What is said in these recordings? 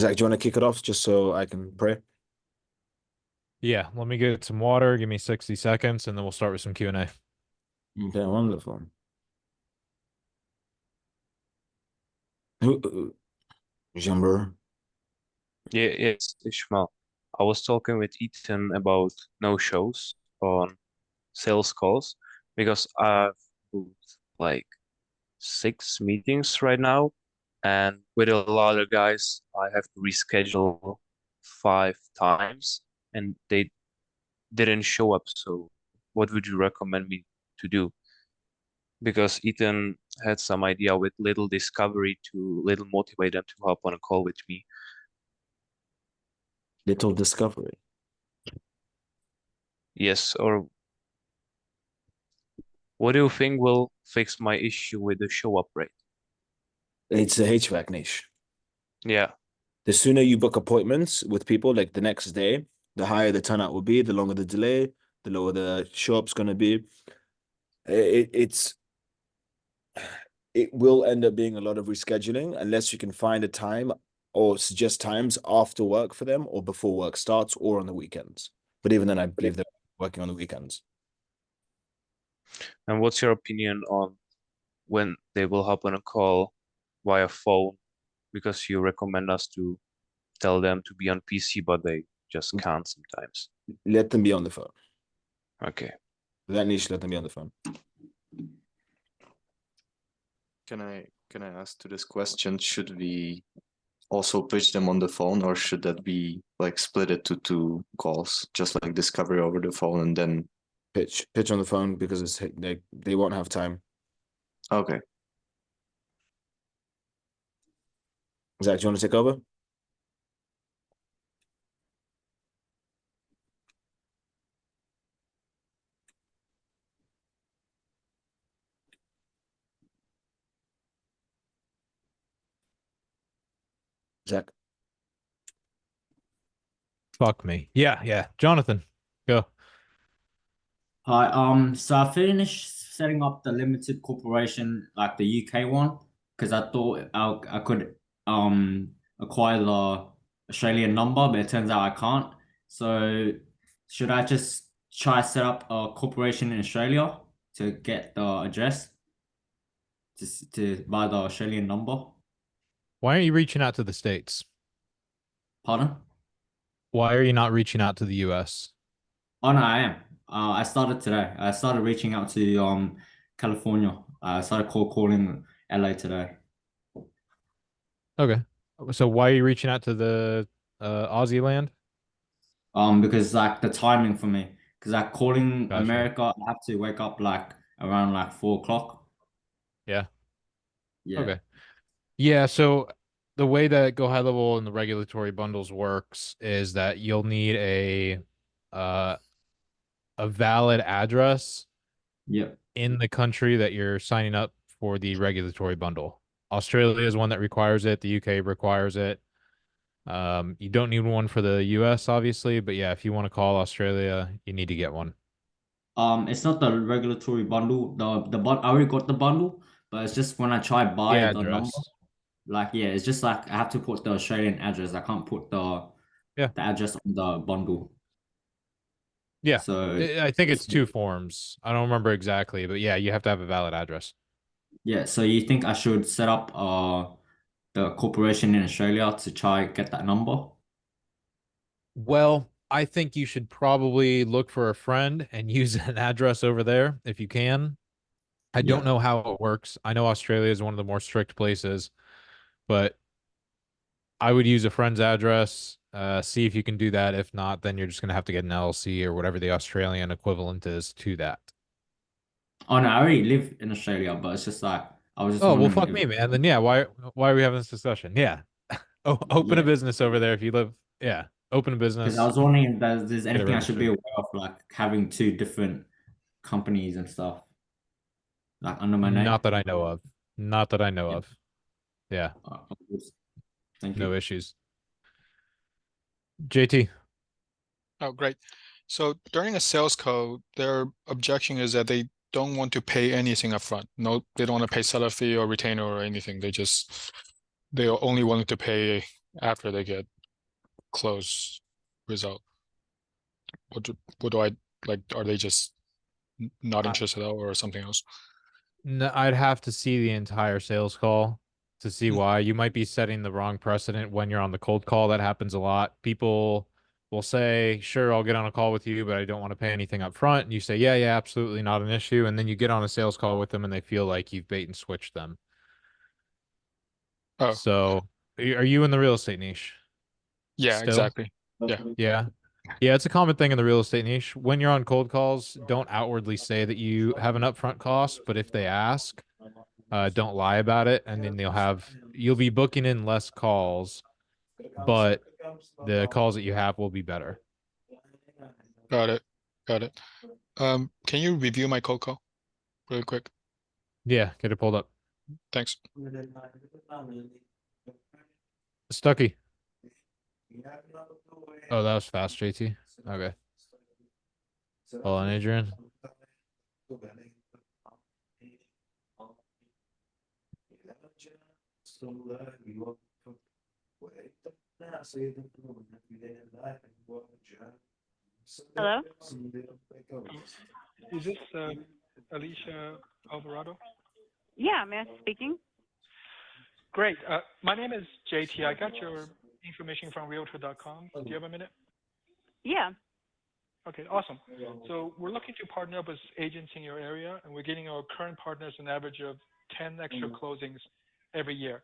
Zach, do you want to kick it off just so I can pray? Yeah, let me get some water. Give me 60 seconds, and then we'll start with some Q&A. Okay, wonderful. Who, Jumber? Yeah, yes, Ishmael. I was talking with Ethan about no-shows on sales calls because I've booked like 6 meetings right now, and with a lot of guys, I have to reschedule 5 times, and they didn't show up. So, what would you recommend me to do? Because Ethan had some idea with little discovery to little motivate them to hop on a call with me. Little Discovery. Yes, or what do you think will fix my issue with the show up rate? It's a HVAC niche. Yeah, The sooner you book appointments with people, like the next day, the higher the turnout will be, the longer the delay, the lower the show up's going to be. It's it will end up being a lot of rescheduling unless you can find a time or suggest times after work for them or before work starts or on the weekends. But even then, I believe they're working on the weekends. and what's your opinion on when they will hop on a call via phone? Because you recommend us to tell them to be on PC, but they just can't sometimes. Let them be on the phone. Okay. That niche, let them be on the phone. Can I ask to this question? Should we also pitch them on the phone, or should that be like split it to two calls, just like discovery over the phone and then Pitch on the phone because they won't have time. okay. Zach, do you want to take over? Zach. Fuck me. Yeah. Jonathan, go. Hi, so I finished setting up the limited corporation, like the UK one, because I thought I could acquire the Australian number, but it turns out I can't. So should I just try set up a corporation in Australia to get the address to buy the Australian number? Why aren't you reaching out to the States? Pardon? Why are you not reaching out to the US? Oh no, I am. I started today. I started reaching out to California. I started calling LA today. Okay. So why are you reaching out to the Aussie land? Because like the timing for me, because like calling Gotcha. America, I have to wake up like around like 4 o'clock. Yeah. Yeah, Okay. Yeah, so the way that Go High Level and the regulatory bundles works is that you'll need uh a valid address yep. in the country that you're signing up for the regulatory bundle. Australia is one that requires it. The UK requires it. You don't need one for the US, obviously, but yeah, if you want to call Australia, you need to get one. It's not the regulatory bundle. I already got the bundle, but it's just when I try The buy the number, address. like yeah, it's just like I have to put the Australian address. I can't put Yeah. the address on the bundle. Yeah. So I think it's two forms. I don't remember exactly, but yeah, you have to have a valid address. yeah, so you think I should set up the corporation in Australia to try get that number? Well, I think you should probably look for a friend and use an address over there if you can. I don't Yeah. know how it works. I know Australia is one of the more strict places, but I would use a friend's address, see if you can do that. If not, then you're just gonna have to get an LLC or whatever the Australian equivalent is to that. Oh no, I already live in Australia, but it's just like I was just Oh, well, wondering fuck if me, man. Then yeah, why are we having this discussion? Yeah. Oh, open a yeah, business over there if you live. Yeah, open a because I business, was wondering if there's get it anything I should be registered. aware of, like having two different companies and stuff, like under my name. Not that I know of. Not that I know Yeah. of. Yeah, Of course. Thank no you. issues. JT. Oh, great. So during a sales call, their objection is that they don't want to pay anything upfront. No, they don't want to pay seller fee or retainer or anything. They are only willing to pay after they get close result? What do I like? Are they just not interested or something else? No, I'd have to see the entire sales call to see Mm. why. You might be setting the wrong precedent when you're on the cold call. That happens a lot. People will say, "Sure, I'll get on a call with you, but I don't want to pay anything up front." And you say, "Yeah, yeah, absolutely not an issue." And then you get on a sales call with them and they feel like you've bait and switched them. Oh, So, are you in the real estate niche yeah, still? exactly. Yeah. Yeah. Yeah, it's a common thing in the real estate niche. When you're on cold calls, don't outwardly say that you have an upfront cost, but if they ask, don't lie about it, and then you'll be booking in less calls, but the calls that you have will be better. Got it. Got it. Can you review my cold call really quick? Yeah, get it pulled up. Thanks. Stucky. Oh, that was fast, JT. Okay. Hold on, Adrian. Hello? Is this Alicia Alvarado? Yeah, Matt speaking. Great. My name is JT. I got your information from Realtor.com. Do you have a minute? Yeah. Okay, awesome. So we're looking to partner up with agents in your area, and we're getting our current partners an average of 10 extra closings every year.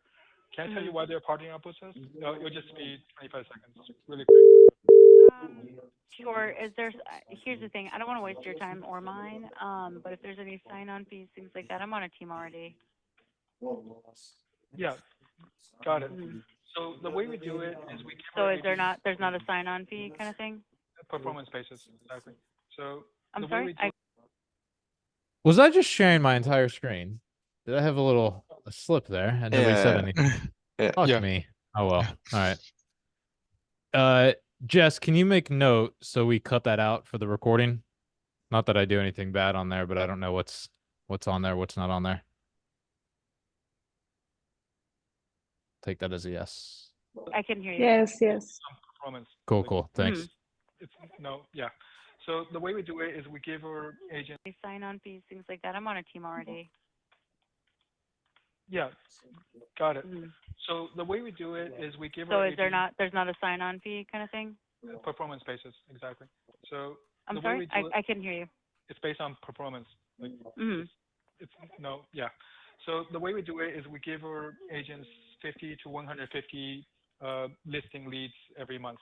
Can I tell you why they're partnering up with us? It'll just be 25 seconds, really quick. Sure. Here's the thing. I don't want to waste your time or mine. But if there's any sign-on fees, things like that, I'm on a team already. Yeah, got it. So the way we do it is we give So our there's not a sign-on fee kind of thing? performance basis, exactly. So I'm the way sorry? we do Was I just sharing my entire screen? Did I have a slip there and nobody said Yeah. anything? Yeah. Fuck Yeah. me. Oh well. All right. Jess, can you make note so we cut that out for the recording? Not that I do anything bad on there, but I don't know what's on there, what's not on there. Take that as a yes. I can hear you. Yes. performance. Cool, Like, cool. Thanks. It's no, yeah. So the way we do it is we give our agent, Any sign-on fees, things like that, I'm on a team already. yeah, got it. Mhm. So the way we do it is we give So our there's not a sign-on fee kind of thing? performance basis, exactly. So I'm the way sorry? we do it, I can hear you. it's based on performance. Like Mhm. it's no, yeah. So the way we do it is we give our agents 50 to 150 listing leads every month.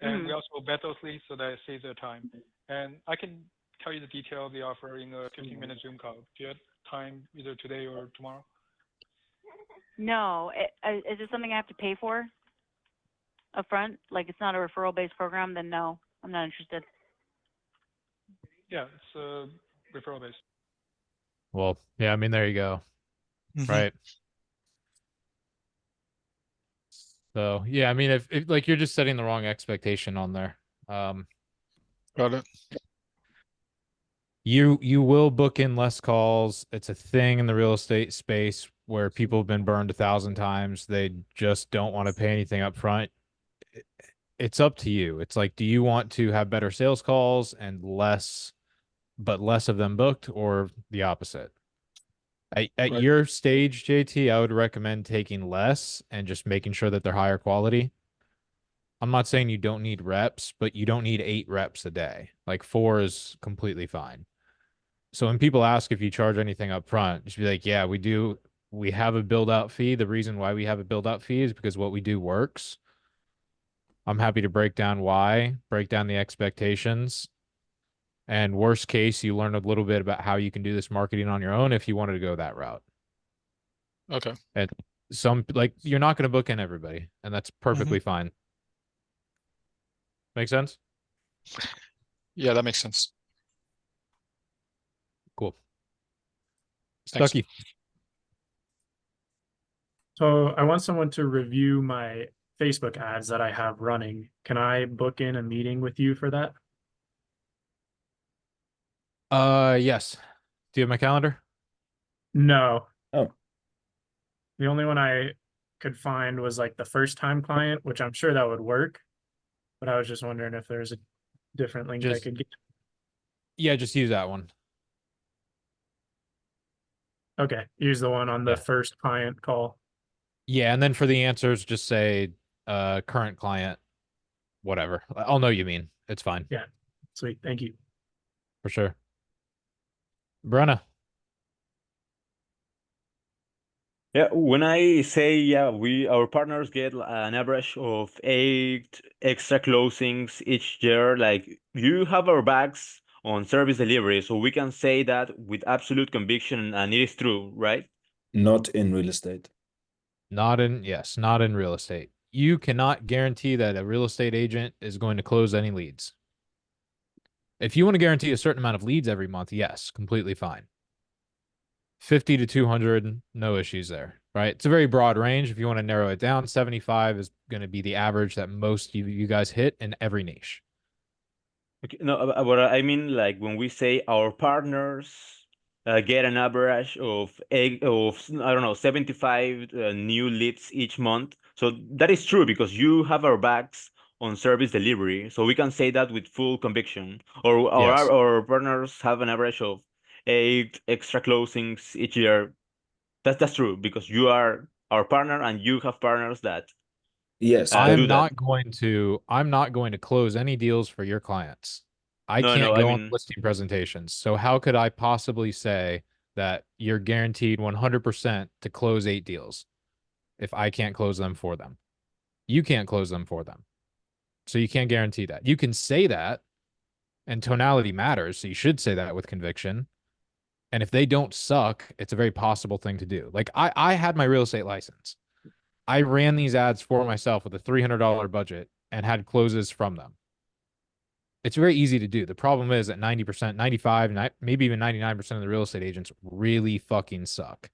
And we also vet those leads so that it saves their time. And I can tell you the detail of the offer in a 15-minute Zoom call. Do you have time either today or tomorrow? No. Is it something I have to pay for upfront? Like it's not a referral-based program, then no, I'm not interested. Yeah, it's referral based. Well, yeah, I mean, there you go. Right. So, yeah, I mean, if like you're just setting the wrong expectation on there. Got it. You will book in less calls. It's a thing in the real estate space where people have been burned 1,000 times. They just don't want to pay anything up front. It's up to you. It's like, do you want to have better sales calls and less of them booked, or the opposite? At Right. your stage, JT, I would recommend taking less and just making sure that they're higher quality. I'm not saying you don't need reps, but you don't need 8 reps a day. Like 4 is completely fine. So when people ask if you charge anything up front, just be like, yeah, we do. We have a build out fee. The reason why we have a build out fee is because what we do works. I'm happy to break down the expectations. And worst case, you learn a little bit about how you can do this marketing on your own if you wanted to go that route. Okay. And you're not going to book in everybody, and that's perfectly fine. Make sense? Yeah, that makes sense. Cool. Thanks. Stucky. So I want someone to review my Facebook ads that I have running. Can I book in a meeting with you for that? Yes. Do you have my calendar? No. Oh. The only one I could find was like the first time client, which I'm sure that would work. But I was just wondering if there's a different link I could get. Yeah, just use that one. Okay, use the one on the first client call. Yeah, and then for the answers, just say current client, whatever. I'll know you mean. It's fine. Yeah, sweet. Thank you. For sure. Brenna. Yeah, when I say our partners get an average of 8 extra closings each year, like you have our backs on service delivery, so we can say that with absolute conviction, and it is true, right? Not in real estate. Not in real estate. You cannot guarantee that a real estate agent is going to close any leads. If you want to guarantee a certain amount of leads every month, yes, completely fine. 50 to 200, no issues there, right? It's a very broad range. If you want to narrow it down, 75 is going to be the average that most of you guys hit in every niche. Okay, no, but I mean, like when we say our partners get an average of I don't know 75 new leads each month. So that is true because you have our backs on service delivery. So we can say that with full conviction. Or Yes. our partners have an average of 8 extra closings each year. That's true because you are our partner and you have partners that Yes, do I'm that. not going to close any deals for your clients. I No, can't no, I go on mean, listing presentations. So how could I possibly say that you're guaranteed 100% to close 8 deals if I can't close them for them? You can't close them for them. So you can't guarantee that. You can say that, and tonality matters. So you should say that with conviction. And if they don't suck, it's a very possible thing to do. Like I had my real estate license. I ran these ads for myself with a $300 budget and had closes from them. It's very easy to do. The problem is that 90%, 95, maybe even 99% of the real estate agents really fucking suck.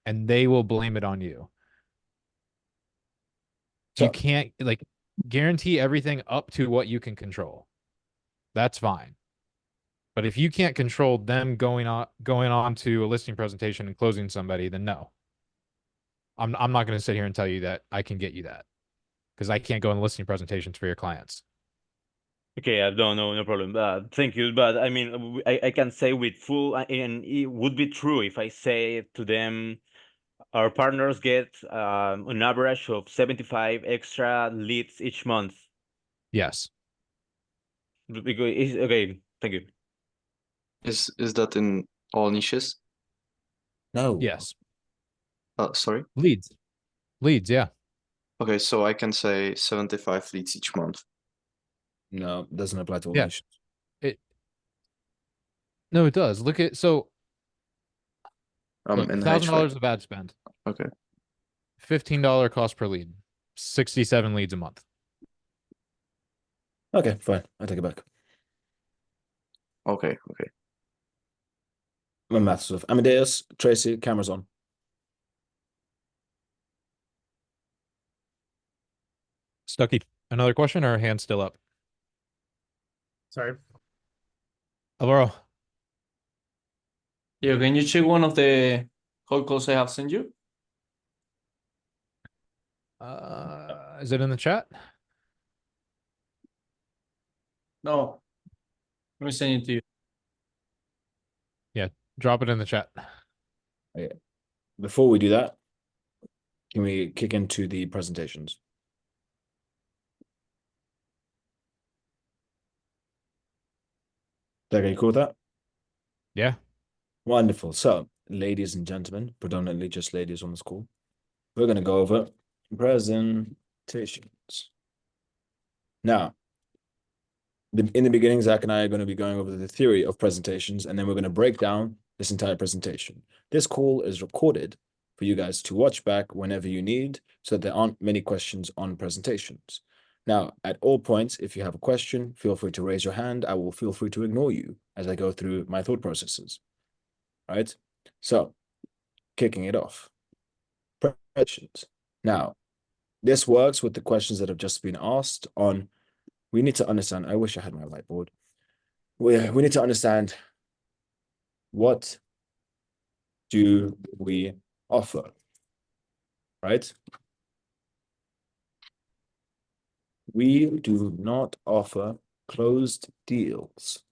And they will blame it on you. You So can't like guarantee everything up to what you can control. That's fine. But if you can't control them going on to a listing presentation and closing somebody, then no. I'm not going to sit here and tell you that I can get you that because I can't go on listing presentations for your clients. okay, no problem. Thank you. But I mean, I can say with full, and it would be true if I say to them, our partners get an average of 75 extra leads each month. Yes. Because okay, thank you. Is that in all niches? no. Yes. Sorry. Leads, yeah. Okay, so I can say 75 leads each month. No, doesn't apply to all Yeah. niches. No, it does. Look at look, In $1,000 HVAC. of ad spend, Okay. $15 cost per lead, 67 leads a month. Okay, fine. I take it back. Okay. My math stuff. Amadeus, Tracy, cameras on. Stucky, another question or hand still up? Sorry. Alvaro. Yeah, can you check one of the cold calls I have sent you? Is it in the chat? No. Let me send it to you. Yeah, drop it in the chat. Okay. Before we do that, can we kick into the presentations? Are you cool with that? Yeah. Wonderful. So, ladies and gentlemen, predominantly just ladies on this call, we're going to go over presentations. Now, in the beginning, Zach and I are going to be going over the theory of presentations, and then we're going to break down this entire presentation. This call is recorded for you guys to watch back whenever you need, so that there aren't many questions on presentations. Now, at all points, if you have a question, feel free to raise your hand. I will feel free to ignore you as I go through my thought processes. All right? So, kicking it off. Presentations. Now, this works with the questions that have just been asked on. We need to understand. I wish I had my whiteboard. We need to understand, what do we offer, right? We do not offer closed deals.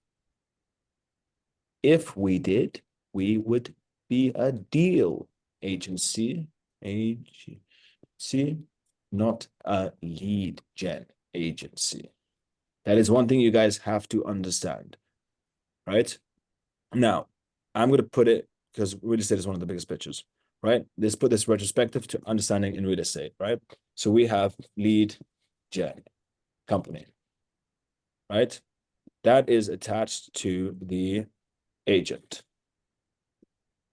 If we did, we would be a deal agency, not a lead gen agency. That is one thing you guys have to understand, right? Now, I'm going to put it, because real estate is one of the biggest pictures, right? Let's put this retrospective to understanding in real estate, right? So we have lead gen company, right? That is attached to the agent.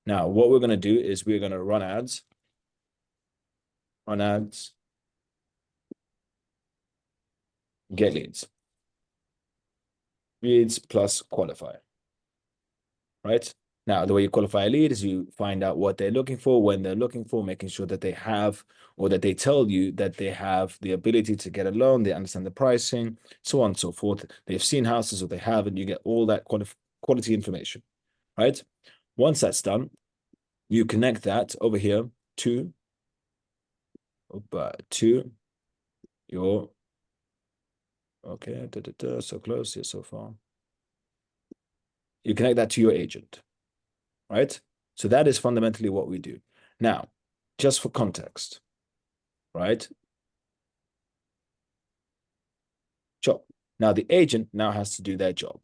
Now, what we're going to do is we're going to run ads, get leads. Leads plus qualify, right? Now, the way you qualify a lead is you find out what they're looking for, when they're looking for, making sure that they have, or that they tell you that they have the ability to get a loan, they understand the pricing, so on and so forth. They've seen houses or they haven't, you get all that quality information, right? Once that's done, you connect that over here to your, okay, so close here so far. You connect that to your agent, right? So that is fundamentally what we do. Now, just for context, right? Sure. Now the agent now has to do their job.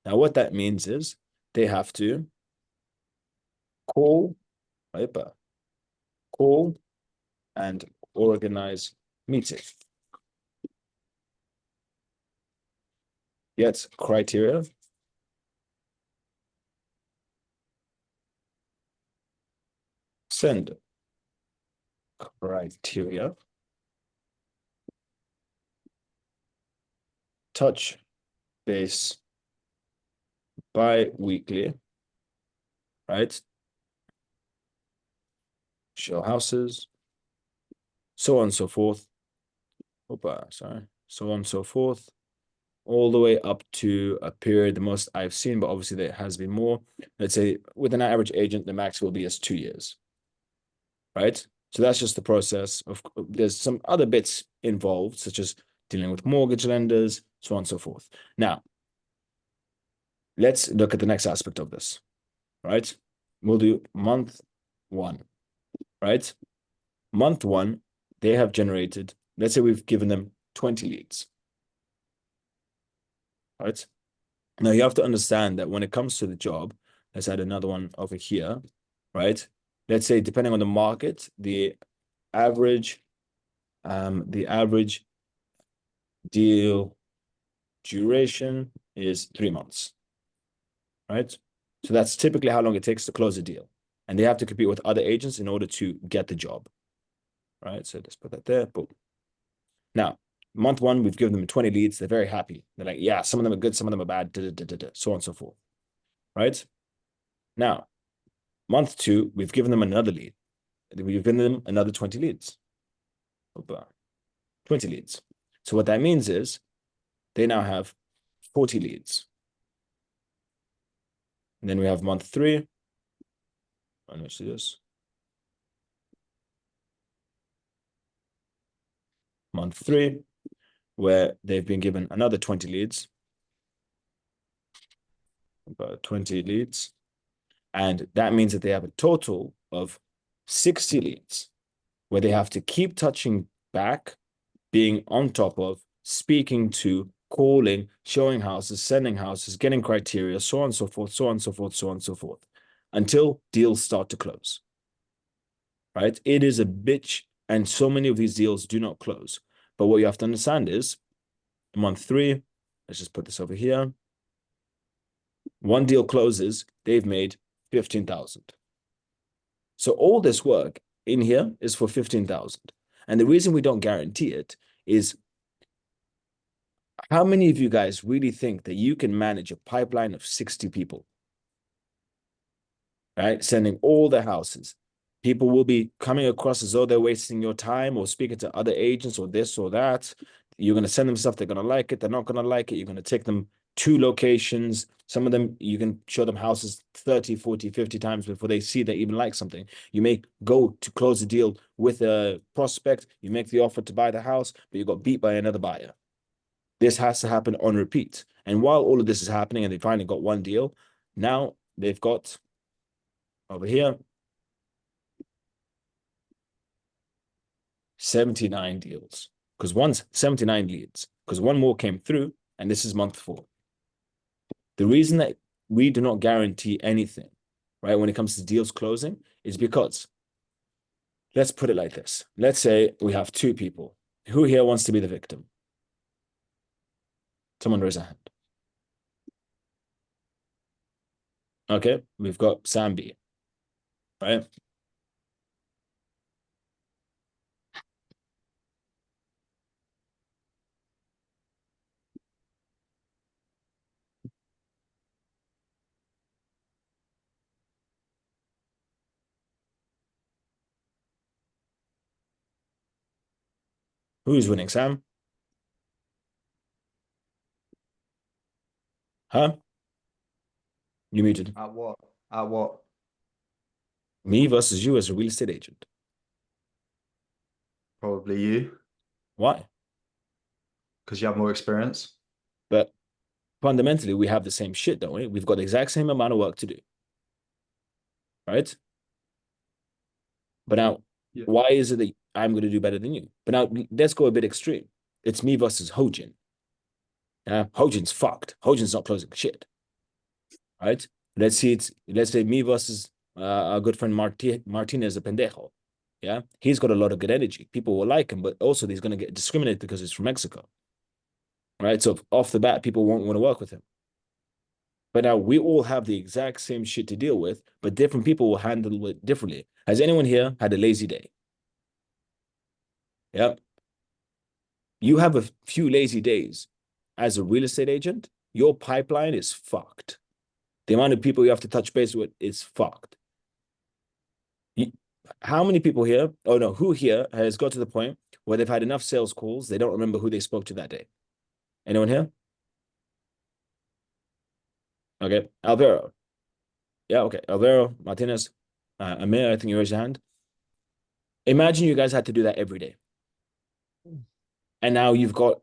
Now what that means is they have to call and organize meetings. Get criteria. Send criteria. Touch base bi-weekly, right? Show houses, so on and so forth. So on and so forth, all the way up to a period, the most I've seen, but obviously there has been more. Let's say with an average agent, the max will be as 2 years, right? So that's just the process. There's some other bits involved, such as dealing with mortgage lenders, so on and so forth. Now, let's look at the next aspect of this, right? We'll do month 1, right? Month 1, they have generated, let's say we've given them 20 leads, right? Now you have to understand that when it comes to the job, let's add another one over here, right? Let's say depending on the market, the average deal duration is 3 months, right? So that's typically how long it takes to close a deal. And they have to compete with other agents in order to get the job, right? So let's put that there, boom. Now, month 1, we've given them 20 leads. They're very happy. They're like, yeah, some of them are good, some of them are bad, so on and so forth, right? Now, month 2, we've given them another lead. We've given them another 20 leads. 20 leads. So what that means is they now have 40 leads. And then we have month 3. Let's do this. Month 3, where they've been given another 20 leads. About 20 leads. And that means that they have a total of 60 leads, where they have to keep touching back, being on top of, speaking to, calling, showing houses, sending houses, getting criteria, so on and so forth, so on and so forth, so on and so forth, until deals start to close, right? It is a bitch, and so many of these deals do not close. But what you have to understand is, month 3, let's just put this over here. One deal closes, they've made 15,000. So all this work in here is for 15,000. And the reason we don't guarantee it is, how many of you guys really think that you can manage a pipeline of 60 people, right? Sending all the houses. People will be coming across as though they're wasting your time or speaking to other agents or this or that. You're going to send them stuff. They're going to like it. They're not going to like it. You're going to take them 2 locations. Some of them, you can show them houses 30, 40, 50 times before they see they even like something. You may go to close a deal with a prospect, you make the offer to buy the house, but you got beat by another buyer. This has to happen on repeat. And while all of this is happening and they finally got one deal, now they've got over here 79 deals. Because one's 79 leads, because one more came through, and this is month 4. The reason that we do not guarantee anything, right, when it comes to deals closing is because, let's put it like this. Let's say we have 2 people. Who here wants to be the victim? Someone raise a hand. Okay, we've got Sam B, right? Who's winning, Sam? Huh? You muted. At what? At what? Me versus you as a real estate agent. Probably you, Why? because you have more experience. But fundamentally, we have the same shit, don't we? We've got the exact same amount of work to do. Right? But now, Yeah. why is it that I'm going to do better than you? But now, let's go a bit extreme. It's me versus Hojin. Hojin's fucked. Hojin's not closing shit. Right? Let's say me versus our good friend Martinez the Pendejo. Yeah, he's got a lot of good energy. People will like him, but also he's going to get discriminated because he's from Mexico. Right? So off the bat, people won't want to work with him. But now we all have the exact same shit to deal with, but different people will handle it differently. Has anyone here had a lazy day? Yep. You have a few lazy days. As a real estate agent, your pipeline is fucked. The amount of people you have to touch base with is fucked. How many people here, who here has got to the point where they've had enough sales calls, they don't remember who they spoke to that day? Anyone here? Okay, Alvaro. Yeah, okay, Alvaro, Martinez, Amir, I think you raised your hand. Imagine you guys had to do that every day. And now you've got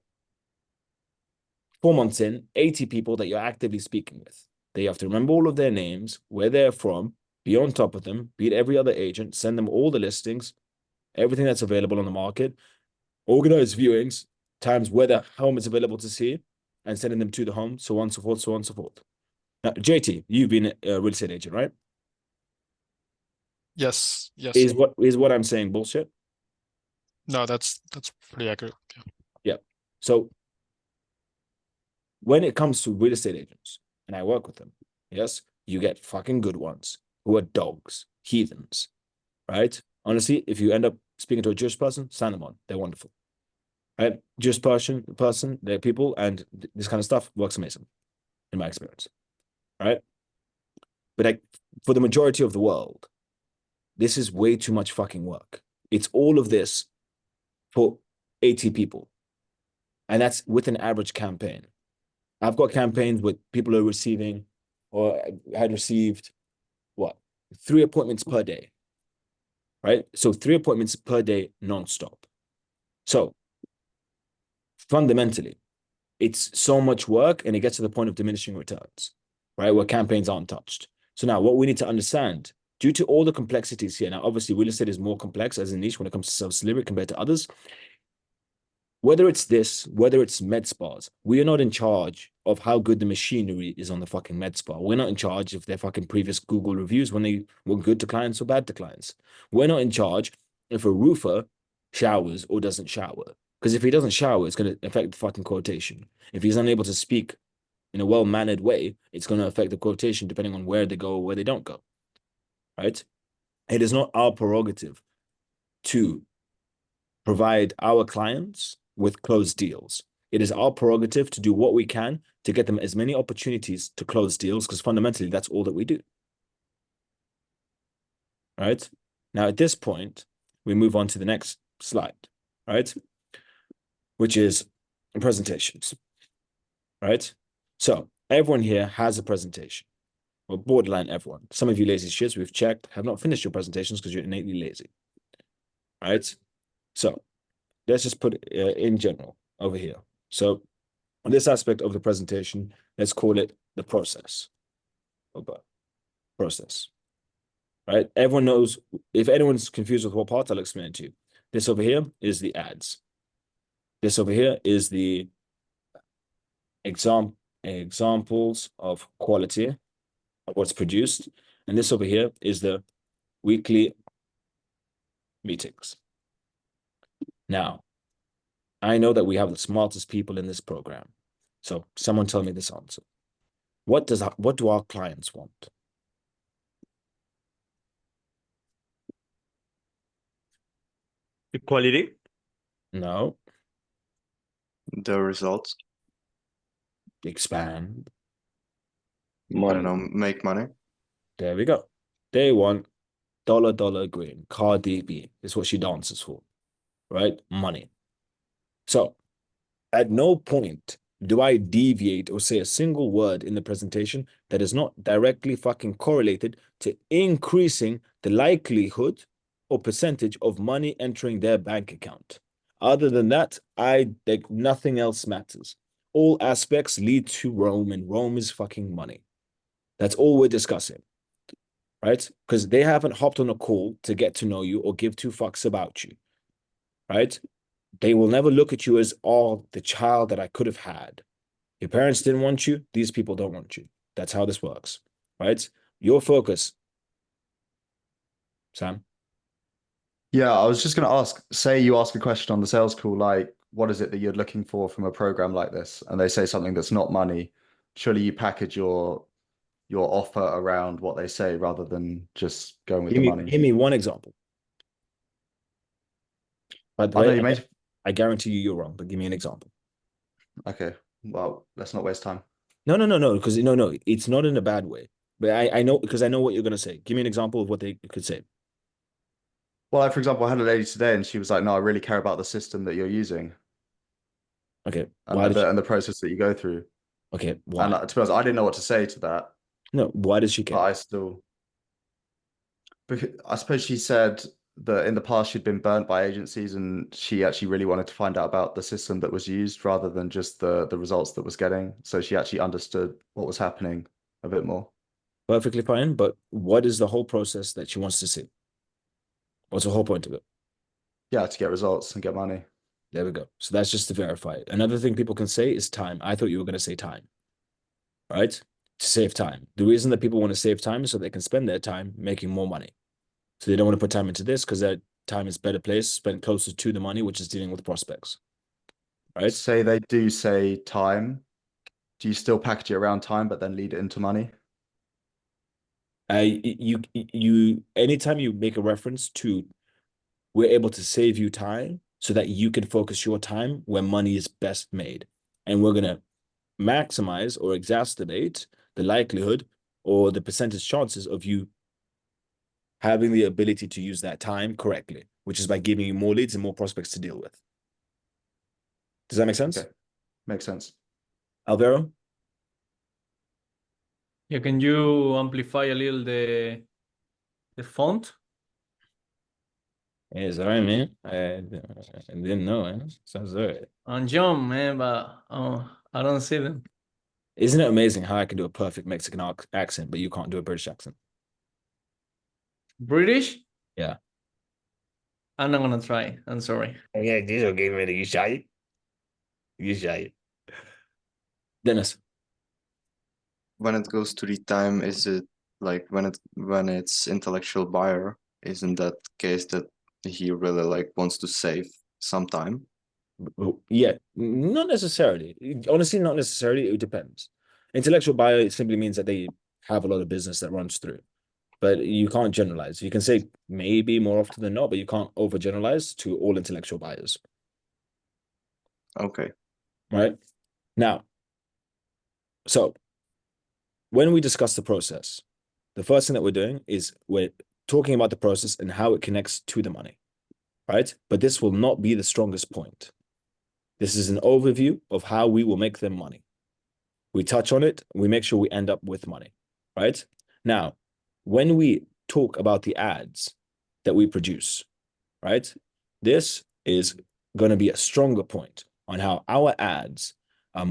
4 months in, 80 people that you're actively speaking with. That you have to remember all of their names, where they're from, be on top of them, beat every other agent, send them all the listings, everything that's available on the market, organize viewings, times where the home is available to see, and sending them to the home, so on and so forth, so on and so forth. Now, JT, you've been a real estate agent, right? Yes. Is what I'm saying bullshit? No, that's pretty accurate. Yeah. So when it comes to real estate agents, and I work with them, yes, you get fucking good ones who are dogs, heathens, right? Honestly, if you end up speaking to a Jewish person, sign them on. They're wonderful, right? Jewish person, they're people, and this kind of stuff works amazing, in my experience, right? But for the majority of the world, this is way too much fucking work. It's all of this for 80 people. And that's with an average campaign. I've got campaigns with people who are receiving or had received, 3 appointments per day, right? So 3 appointments per day, nonstop. So fundamentally, it's so much work and it gets to the point of diminishing returns, right? Where campaigns aren't touched. So now what we need to understand, due to all the complexities here, now obviously real estate is more complex as a niche when it comes to self-delivery compared to others. Whether it's this, whether it's med spas, we are not in charge of how good the machinery is on the fucking med spa. We're not in charge of their fucking previous Google reviews when they were good to clients or bad to clients. We're not in charge if a roofer showers or doesn't shower. Because if he doesn't shower, it's going to affect the fucking quotation. If he's unable to speak in a well-mannered way, it's going to affect the quotation depending on where they go or where they don't go, right? It is not our prerogative to provide our clients with closed deals. It is our prerogative to do what we can to get them as many opportunities to close deals, because fundamentally, that's all that we do. Right? Now, at this point, we move on to the next slide, right? Which is presentations, right? So everyone here has a presentation. Well, borderline everyone. Some of you lazy shits, we've checked, have not finished your presentations because you're innately lazy. All right? So let's just put it in general over here. So on this aspect of the presentation, let's call it the process. Process. Right? Everyone knows, if anyone's confused with what part, I'll explain it to you. This over here is the ads. This over here is the examples of quality of what's produced. And this over here is the weekly meetings. Now, I know that we have the smartest people in this program. So someone tell me this answer. What do our clients want? Quality? No. The results. Expand. I don't know, make money. There we go. They want $dollar green. Cardi B is what she dances for, right? Money. So at no point do I deviate or say a single word in the presentation that is not directly fucking correlated to increasing the likelihood or percentage of money entering their bank account. Other than that, I think nothing else matters. All aspects lead to Rome, and Rome is fucking money. That's all we're discussing, right? Because they haven't hopped on a call to get to know you or give two fucks about you, right? They will never look at you as, oh, the child that I could have had. Your parents didn't want you. These people don't want you. That's how this works, right? Your focus. Sam? Yeah, I was just going to ask, say you ask a question on the sales call, like, what is it that you're looking for from a program like this? And they say something that's not money. Surely you package your offer around what they say rather than just going with the money. Give me one example. By the I know way, you made. I guarantee you you're wrong, but give me an example. Okay, well, let's not waste time. No, because no, it's not in a bad way. But I know, because I know what you're gonna say. Give me an example of what they could say. Well, like, for example, I had a lady today and she was like, no, I really care about the system that you're using Okay. and the process that you go through. Okay, why? And to be honest, I didn't know what to say to that. No, why does she care? But I still, because I suppose she said that in the past she'd been burnt by agencies and she actually really wanted to find out about the system that was used rather than just the results that was getting. So she actually understood what was happening a bit more. Perfectly fine, but what is the whole process that she wants to see? What's the whole point of it? Yeah, to get results and get money. There we go. So that's just to verify it. Another thing people can say is time. I thought you were going to say time, right? To save time. The reason that people want to save time is so they can spend their time making more money. So they don't want to put time into this because their time is better placed, spent closer to the money, which is dealing with prospects, right? Say they do say time. Do you still package it around time, but then lead it into money? Anytime you make a reference to, we're able to save you time so that you can focus your time where money is best made. And we're going to maximize or exacerbate the likelihood or the percentage chances of you having the ability to use that time correctly, which is by giving you more leads and more prospects to deal with. Does that make sense? Okay. Makes sense. Alvaro? Yeah, can you amplify a little the font? Yeah, sorry, man. I didn't know, man. Sounds all right. And John, man, but I don't see them. Isn't it amazing how I can do a perfect Mexican accent, but you can't do a British accent? British? Yeah. I'm not gonna try. I'm sorry. Yeah, these are giving me the you shy. You shy. Dennis. When it goes to the time, is it like when it's intellectual buyer, isn't that case that he really like wants to save some time? Yeah, not necessarily. Honestly, not necessarily. It depends. Intellectual buyer, it simply means that they have a lot of business that runs through. But you can't generalize. You can say maybe more often than not, but you can't overgeneralize to all intellectual buyers. Okay. Right? Now, so when we discuss the process, the first thing that we're doing is we're talking about the process and how it connects to the money, right? But this will not be the strongest point. This is an overview of how we will make them money. we touch on it, we make sure we end up with money, right? Now, when we talk about the ads that we produce, right? This is going to be a stronger point on how our ads are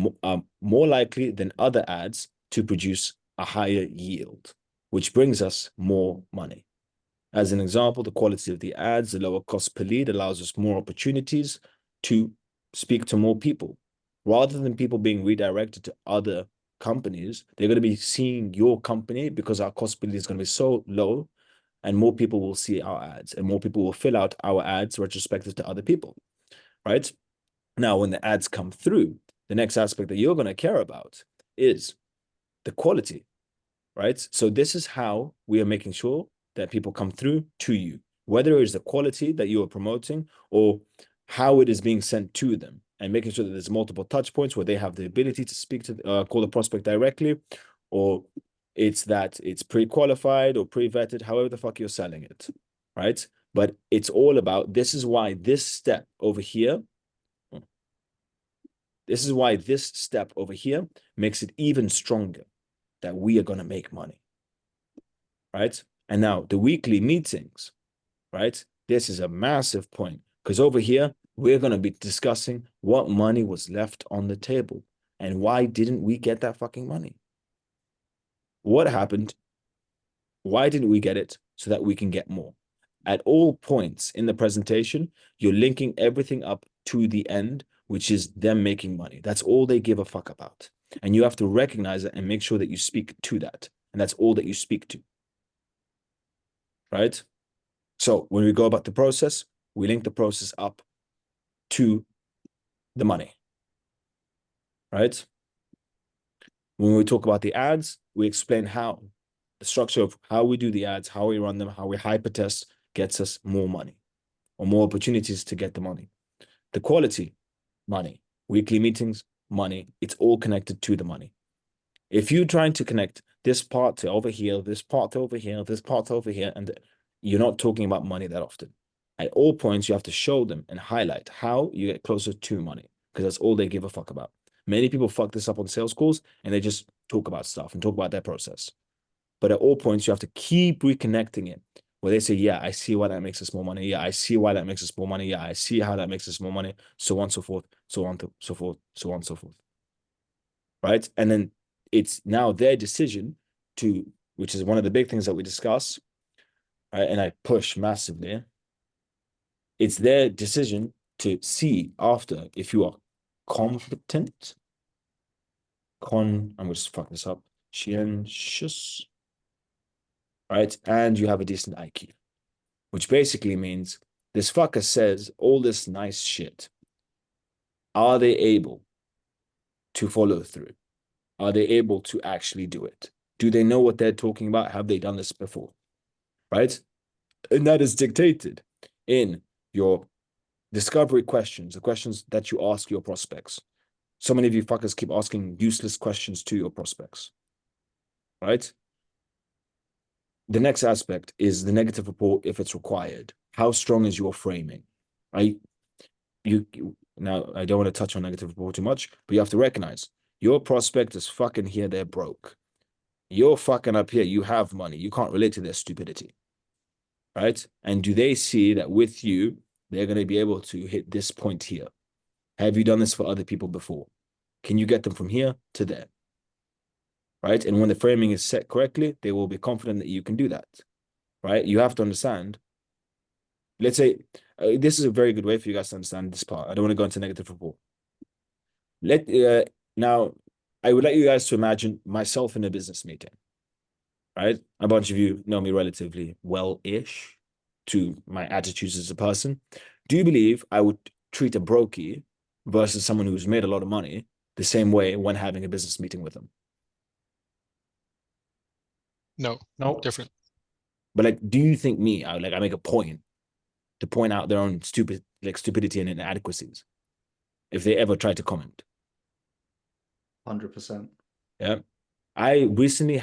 more likely than other ads to produce a higher yield, which brings us more money. As an example, the quality of the ads, the lower cost per lead allows us more opportunities to speak to more people. Rather than people being redirected to other companies, they're going to be seeing your company because our cost per lead is going to be so low, and more people will see our ads and more people will fill out our ads retrospective to other people, right? Now, when the ads come through, the next aspect that you're going to care about is the quality, right? So this is how we are making sure that people come through to you, whether it is the quality that you are promoting or how it is being sent to them, and making sure that there's multiple touch points where they have the ability to speak to, call the prospect directly, or it's that it's pre-qualified or pre-vetted, however the fuck you're selling it, right? But it's all about, this is why this step over here makes it even stronger that we are going to make money, right? And now the weekly meetings, right? This is a massive point because over here, we're going to be discussing what money was left on the table and why didn't we get that fucking money? What happened? Why didn't we get it so that we can get more? At all points in the presentation, you're linking everything up to the end, which is them making money. That's all they give a fuck about. And you have to recognize it and make sure that you speak to that. And that's all that you speak to. Right? So when we go about the process, we link the process up to the money. Right? When we talk about the ads, we explain how the structure of how we do the ads, how we run them, how we hypertest gets us more money or more opportunities to get the money. The quality, money. Weekly meetings, money. It's all connected to the money. If you're trying to connect this part to over here, this part to over here, this part to over here, and you're not talking about money that often. At all points, you have to show them and highlight how you get closer to money, because that's all they give a fuck about. Many people fuck this up on sales calls and they just talk about stuff and talk about their process. But at all points, you have to keep reconnecting it, where they say, yeah, I see why that makes us more money. Yeah, I see why that makes us more money. Yeah, I see how that makes us more money. So on, so forth, so on, so forth, so on, so forth. Right? And then it's now their decision to, which is one of the big things that we discuss, right? And I push massively. It's their decision to see after if you are competent, I'm going to fuck this up, conscientious, right? And you have a decent IQ, which basically means this fucker says all this nice shit. Are they able to follow through? Are they able to actually do it? Do they know what they're talking about? Have they done this before? Right? And that is dictated in your discovery questions, the questions that you ask your prospects. So many of you fuckers keep asking useless questions to your prospects. Right? The next aspect is the negative report if it's required. How strong is your framing? Right? Now, I don't want to touch on negative report too much, but you have to recognize your prospect is fucking here, they're broke. You're fucking up here, you have money. You can't relate to their stupidity. Right? And do they see that with you, they're going to be able to hit this point here? Have you done this for other people before? Can you get them from here to there? Right? And when the framing is set correctly, they will be confident that you can do that. Right? You have to understand. Let's say, this is a very good way for you guys to understand this part. I don't want to go into negative report. Now, I would like you guys to imagine myself in a business meeting, right? A bunch of you know me relatively well-ish to my attitudes as a person. Do you believe I would treat a brokey versus someone who's made a lot of money the same way when having a business meeting with them? No, different. But like, do you think me, I make a point to point out their own stupidity and inadequacies if they ever try to comment? 100%. Yeah. I recently,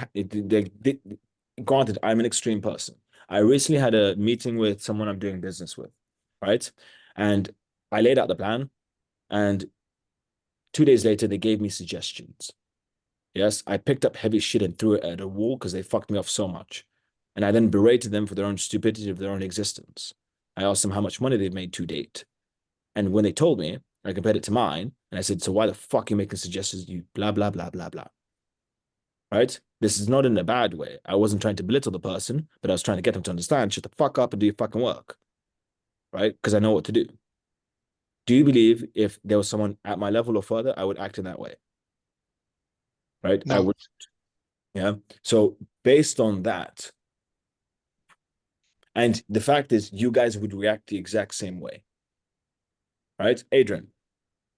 granted, I'm an extreme person. I recently had a meeting with someone I'm doing business with, right? And I laid out the plan, and 2 days later, they gave me suggestions. Yes, I picked up heavy shit and threw it at a wall because they fucked me off so much. And I then berated them for their own stupidity of their own existence. I asked them how much money they've made to date. And when they told me, I compared it to mine, and I said, so why the fuck are you making suggestions? You blah, blah, blah, blah, blah. Right? This is not in a bad way. I wasn't trying to belittle the person, but I was trying to get them to understand, shut the fuck up and do your fucking work. Right? Because I know what to do. Do you believe if there was someone at my level or further, I would act in that way? Right? I No. would. Yeah. So based on that, and the fact is, you guys would react the exact same way. Right? Adrian,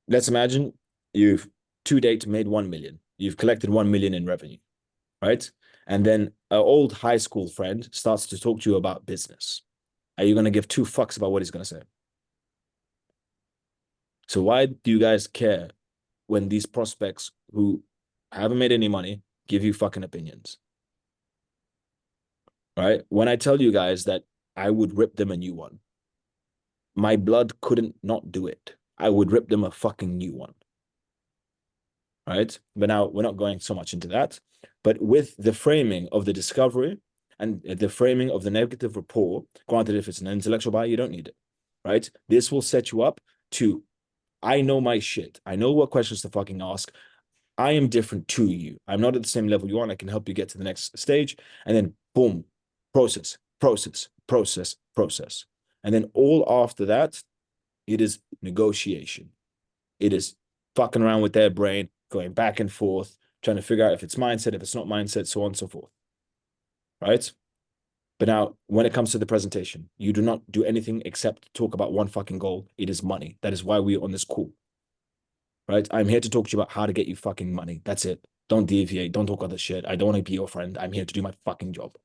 let's imagine you've to date made 1 million. You've collected 1 million in revenue. Right? And then an old high school friend starts to talk to you about business. Are you going to give two fucks about what he's going to say? So why do you guys care when these prospects who haven't made any money give you fucking opinions? Right? When I tell you guys that I would rip them a new one, my blood couldn't not do it. I would rip them a fucking new one. Right? But now we're not going so much into that. But with the framing of the discovery and the framing of the negative rapport, granted, if it's an intellectual buy, you don't need it. Right? This will set you up to, I know my shit. I know what questions to fucking ask. I am different to you. I'm not at the same level you are, and I can help you get to the next stage. And then boom, process, process, process, process. And then all after that, it is negotiation. It is fucking around with their brain, going back and forth, trying to figure out if it's mindset, if it's not mindset, so on and so forth. Right? But now, when it comes to the presentation, you do not do anything except talk about one fucking goal. It is money. That is why we're on this call. Right? I'm here to talk to you about how to get you fucking money. That's it. Don't deviate. Don't talk other shit. I don't want to be your friend. I'm here to do my fucking job.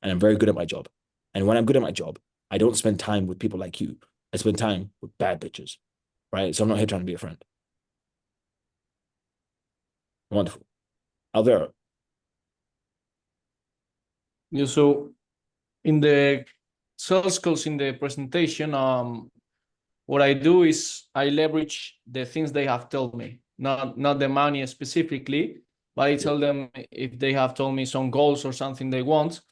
And I'm very good at my job. And when I'm good at my job, I don't spend time with people like you. I spend time with bad bitches. Right? So I'm not here trying to be a friend. Wonderful. Alvaro. Yeah, so in the sales calls in the presentation, what I do is I leverage the things they have told me, not the money specifically, but I tell them if they have told me some goals or something they want,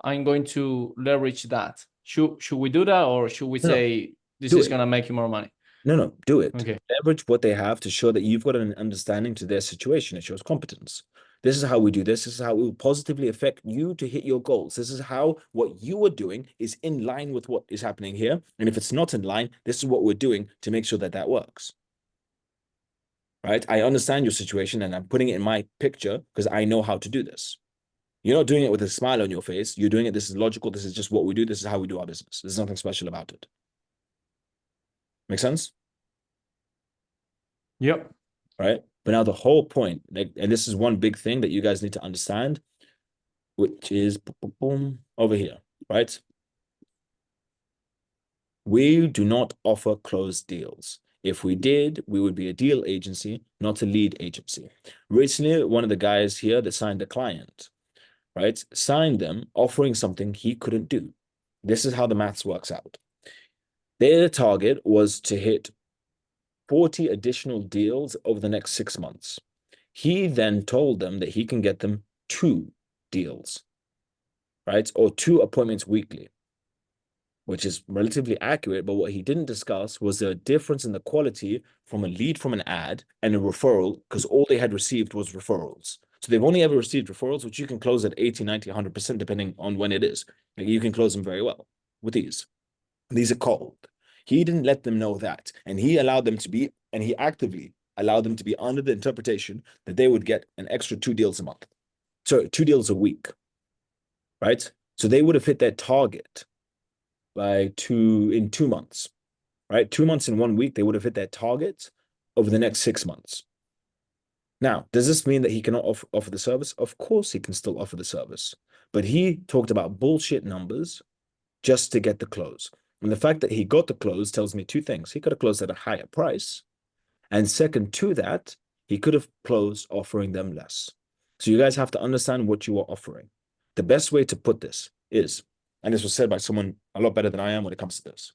I'm going to leverage that. Should we do that, or should we say this is going to make you more money? No, do it. Okay. Leverage what they have to show that you've got an understanding to their situation. It shows competence. This is how we do this. This is how it will positively affect you to hit your goals. This is how what you are doing is in line with what is happening here. And if it's not in line, this is what we're doing to make sure that that works. Right? I understand your situation and I'm putting it in my picture because I know how to do this. You're not doing it with a smile on your face. You're doing it. This is logical. This is just what we do. This is how we do our business. There's nothing special about it. Make sense? Yep. Right. But now the whole point, like, and this is one big thing that you guys need to understand, which is boom, over here, right? We do not offer closed deals. If we did, we would be a deal agency, not a lead agency. Recently, one of the guys here that signed a client, right, signed them offering something he couldn't do. This is how the maths works out. Their target was to hit 40 additional deals over the next 6 months. He then told them that he can get them 2 deals, right? Or 2 appointments weekly, which is relatively accurate. But what he didn't discuss was the difference in the quality from a lead from an ad and a referral, because all they had received was referrals. So they've only ever received referrals, which you can close at 80, 90, 100%, depending on when it is. Like, you can close them very well with these. These are cold. He didn't let them know that. And he allowed them to be, and he actively allowed them to be under the interpretation that they would get an extra 2 deals a month. So 2 deals a week, right? So they would have hit their target in 2 months, right? 2 months in 1 week, they would have hit their target over the next 6 months. Now, does this mean that he cannot offer the service? Of course he can still offer the service. But he talked about bullshit numbers just to get the close. And the fact that he got the close tells me 2 things. He could have closed at a higher price. And second to that, he could have closed offering them less. So you guys have to understand what you are offering. The best way to put this is, and this was said by someone a lot better than I am when it comes to this.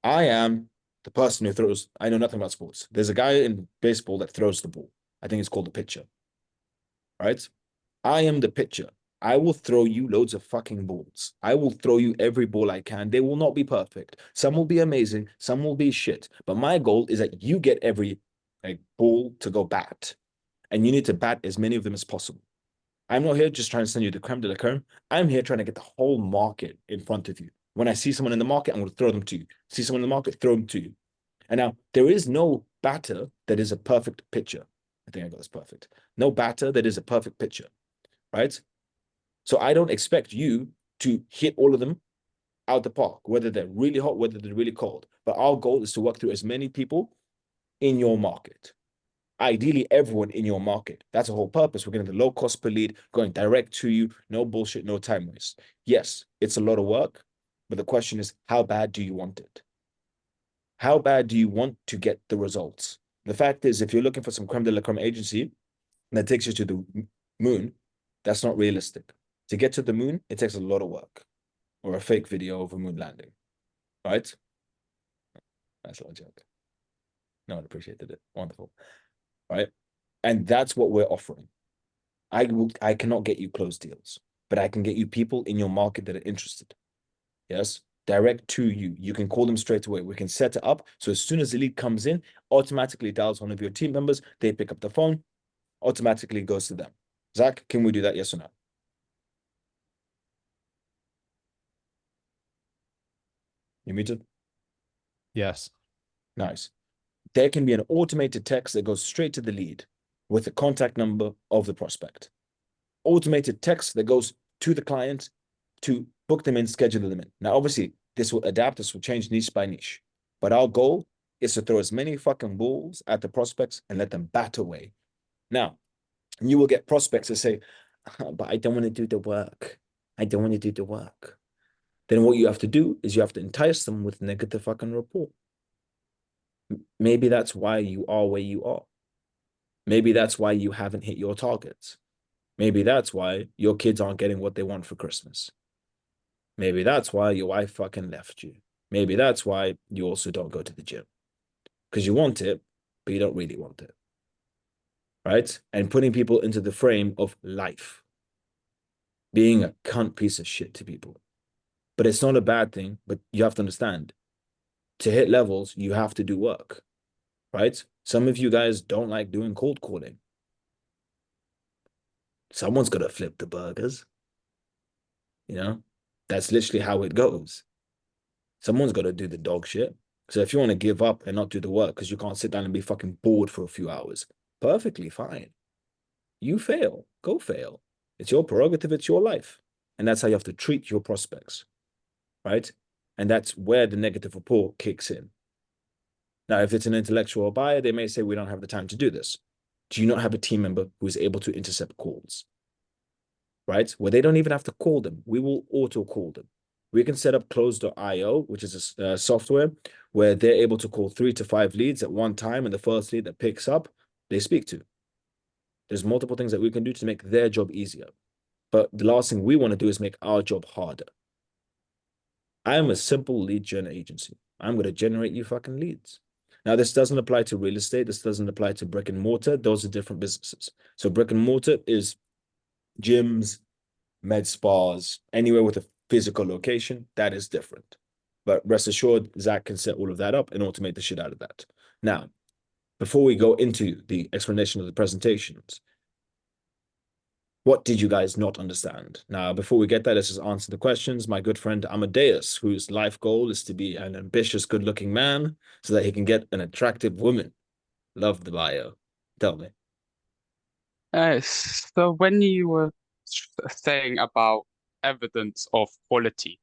I am the person who throws, I know nothing about sports. There's a guy in baseball that throws the ball. I think it's called the pitcher. right? I am the pitcher. I will throw you loads of fucking balls. I will throw you every ball I can. They will not be perfect. Some will be amazing. Some will be shit. But my goal is that you get every ball to go bat. And you need to bat as many of them as possible. I'm not here just trying to send you the creme de la creme. I'm here trying to get the whole market in front of you. When I see someone in the market, I'm going to throw them to you. See someone in the market, throw them to you. And now there is no batter that is a perfect pitcher. I think I got this perfect. No batter that is a perfect pitcher, right? So I don't expect you to hit all of them out the park, whether they're really hot, whether they're really cold. But our goal is to work through as many people in your market. Ideally, everyone in your market. That's the whole purpose. We're getting the low cost per lead, going direct to you, no bullshit, no time waste. Yes, it's a lot of work, but the question is, how bad do you want it? How bad do you want to get the results? The fact is, if you're looking for some creme de la creme agency that takes you to the moon, that's not realistic. To get to the moon, it takes a lot of work, or a fake video of a moon landing, right? That's a little joke. No one appreciated it. Wonderful, right? And that's what we're offering. I cannot get you closed deals, but I can get you people in your market that are interested. Yes, direct to you. You can call them straight away. We can set it up so as soon as the lead comes in, automatically dials one of your team members. They pick up the phone, automatically goes to them. Zach, can we do that? Yes or no? You muted? Yes. Nice. There can be an automated text that goes straight to the lead with the contact number of the prospect. Automated text that goes to the client to book them in, schedule them in. Now, obviously, this will adapt, this will change niche by niche. But our goal is to throw as many fucking balls at the prospects and let them bat away. Now, you will get prospects that say, but I don't want to do the work. I don't want to do the work. Then what you have to do is you have to entice them with negative fucking rapport. Maybe that's why you are where you are. Maybe that's why you haven't hit your targets. Maybe that's why your kids aren't getting what they want for Christmas. Maybe that's why your wife fucking left you. Maybe that's why you also don't go to the gym. Because you want it, but you don't really want it. Right? And putting people into the frame of life. Being a cunt piece of shit to people. But it's not a bad thing, but you have to understand. To hit levels, you have to do work. Right? Some of you guys don't like doing cold calling. Someone's got to flip the burgers. You know? That's literally how it goes. Someone's got to do the dog shit. So if you want to give up and not do the work because you can't sit down and be fucking bored for a few hours, perfectly fine. You fail. Go fail. It's your prerogative. It's your life. And that's how you have to treat your prospects. Right? And that's where the negative rapport kicks in. Now, if it's an intellectual buyer, they may say, we don't have the time to do this. Do you not have a team member who is able to intercept calls? Right? Where they don't even have to call them. We will auto call them. We can set up close.io, which is a software where they're able to call 3 to 5 leads at one time, and the first lead that picks up, they speak to. There's multiple things that we can do to make their job easier. But the last thing we want to do is make our job harder. I am a simple lead gen agency. I'm going to generate you fucking leads. Now, this doesn't apply to real estate. This doesn't apply to brick and mortar. Those are different businesses. So brick and mortar is gyms, med spas, anywhere with a physical location, that is different. But rest assured, Zach can set all of that up and automate the shit out of that. Now, before we go into the explanation of the presentations, what did you guys not understand? Now, before we get that, let's just answer the questions. My good friend Amadeus, whose life goal is to be an ambitious, good-looking man so that he can get an attractive woman. Love the bio. Tell me. So when you were saying about evidence of quality,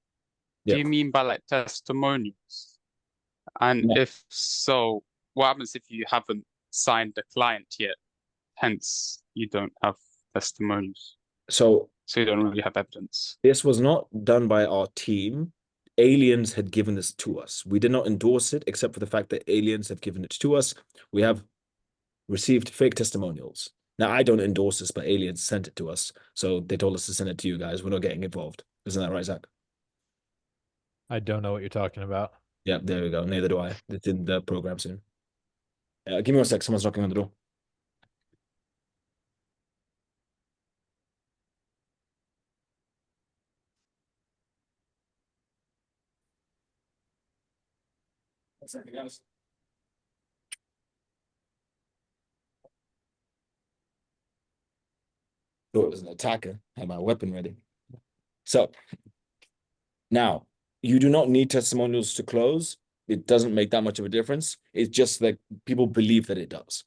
do you mean by like testimonials? And if so, what happens if you haven't signed the client yet? Hence, you don't have testimonials. So you don't really have evidence. This was not done by our team. Aliens had given this to us. We did not endorse it, except for the fact that aliens have given it to us. We have received fake testimonials. Now, I don't endorse this, but aliens sent it to us. So they told us to send it to you guys. We're not getting involved. Isn't that right, Zach? I don't know what you're talking about. Yeah, there we go. Neither do I. It's in the program soon. Give me 1 sec. Someone's knocking on the door. something else. Thought it was an attacker. Had my weapon ready. So now you do not need testimonials to close. It doesn't make that much of a difference. It's just that people believe that it does.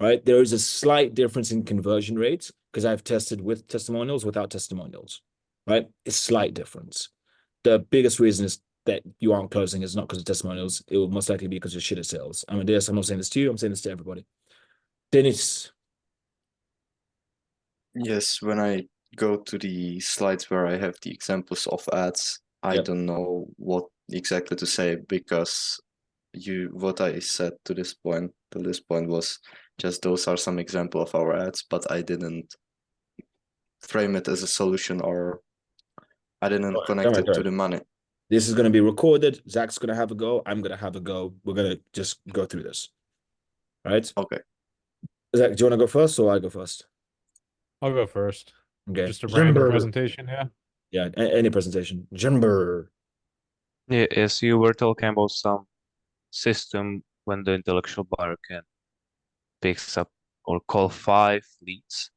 Right? There is a slight difference in conversion rates because I've tested with testimonials, without testimonials. Right? It's slight difference. The biggest reason is that you aren't closing is not because of testimonials. It will most likely be because you're shit at sales. I'm not saying this to you. I'm saying this to everybody. Dennis. Yes, when I go to the slides where I have the examples of ads, I don't know what exactly to say because what I said to this point was just those are some example of our ads, but I didn't frame it as a solution or I didn't connect it to the money. This is going to be recorded. Zach's going to have a go. I'm going to have a go. We're going to just go through this. Right? Okay. Zach, do you want to go first or I go first? I'll go first. Okay. Just a random presentation, yeah. Yeah, any presentation. Jumber. Yeah, as you were talking about some system when the intellectual buyer can picks up or call 5 leads,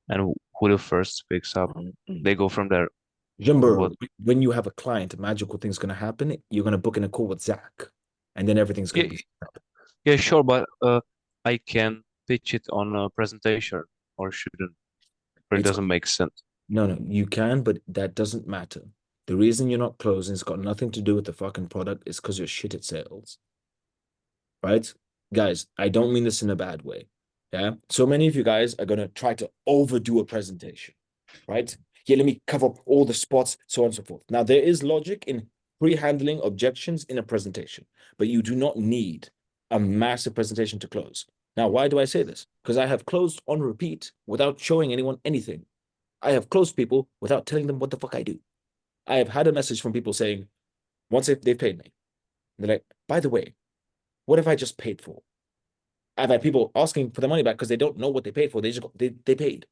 and who the first picks up, they go from there. Jumber, when you have a client, a magical thing's going to happen. You're going to book in a call with Zach, and then everything's going to be set up. Yeah, sure, but I can pitch it on a presentation, or shouldn't, or it doesn't make sense. No, you can, but that doesn't matter. The reason you're not closing, it's got nothing to do with the fucking product. It's because you're shit at sales. Right? Guys, I don't mean this in a bad way. Yeah. So many of you guys are going to try to overdo a presentation. Right? Yeah, let me cover up all the spots, so on and so forth. Now, there is logic in pre-handling objections in a presentation, but you do not need a massive presentation to close. Now, why do I say this? Because I have closed on repeat without showing anyone anything. I have closed people without telling them what the fuck I do. I have had a message from people saying, once they've paid me, they're like, by the way, what have I just paid for? I've had people asking for the money back because they don't know what they paid for. They paid.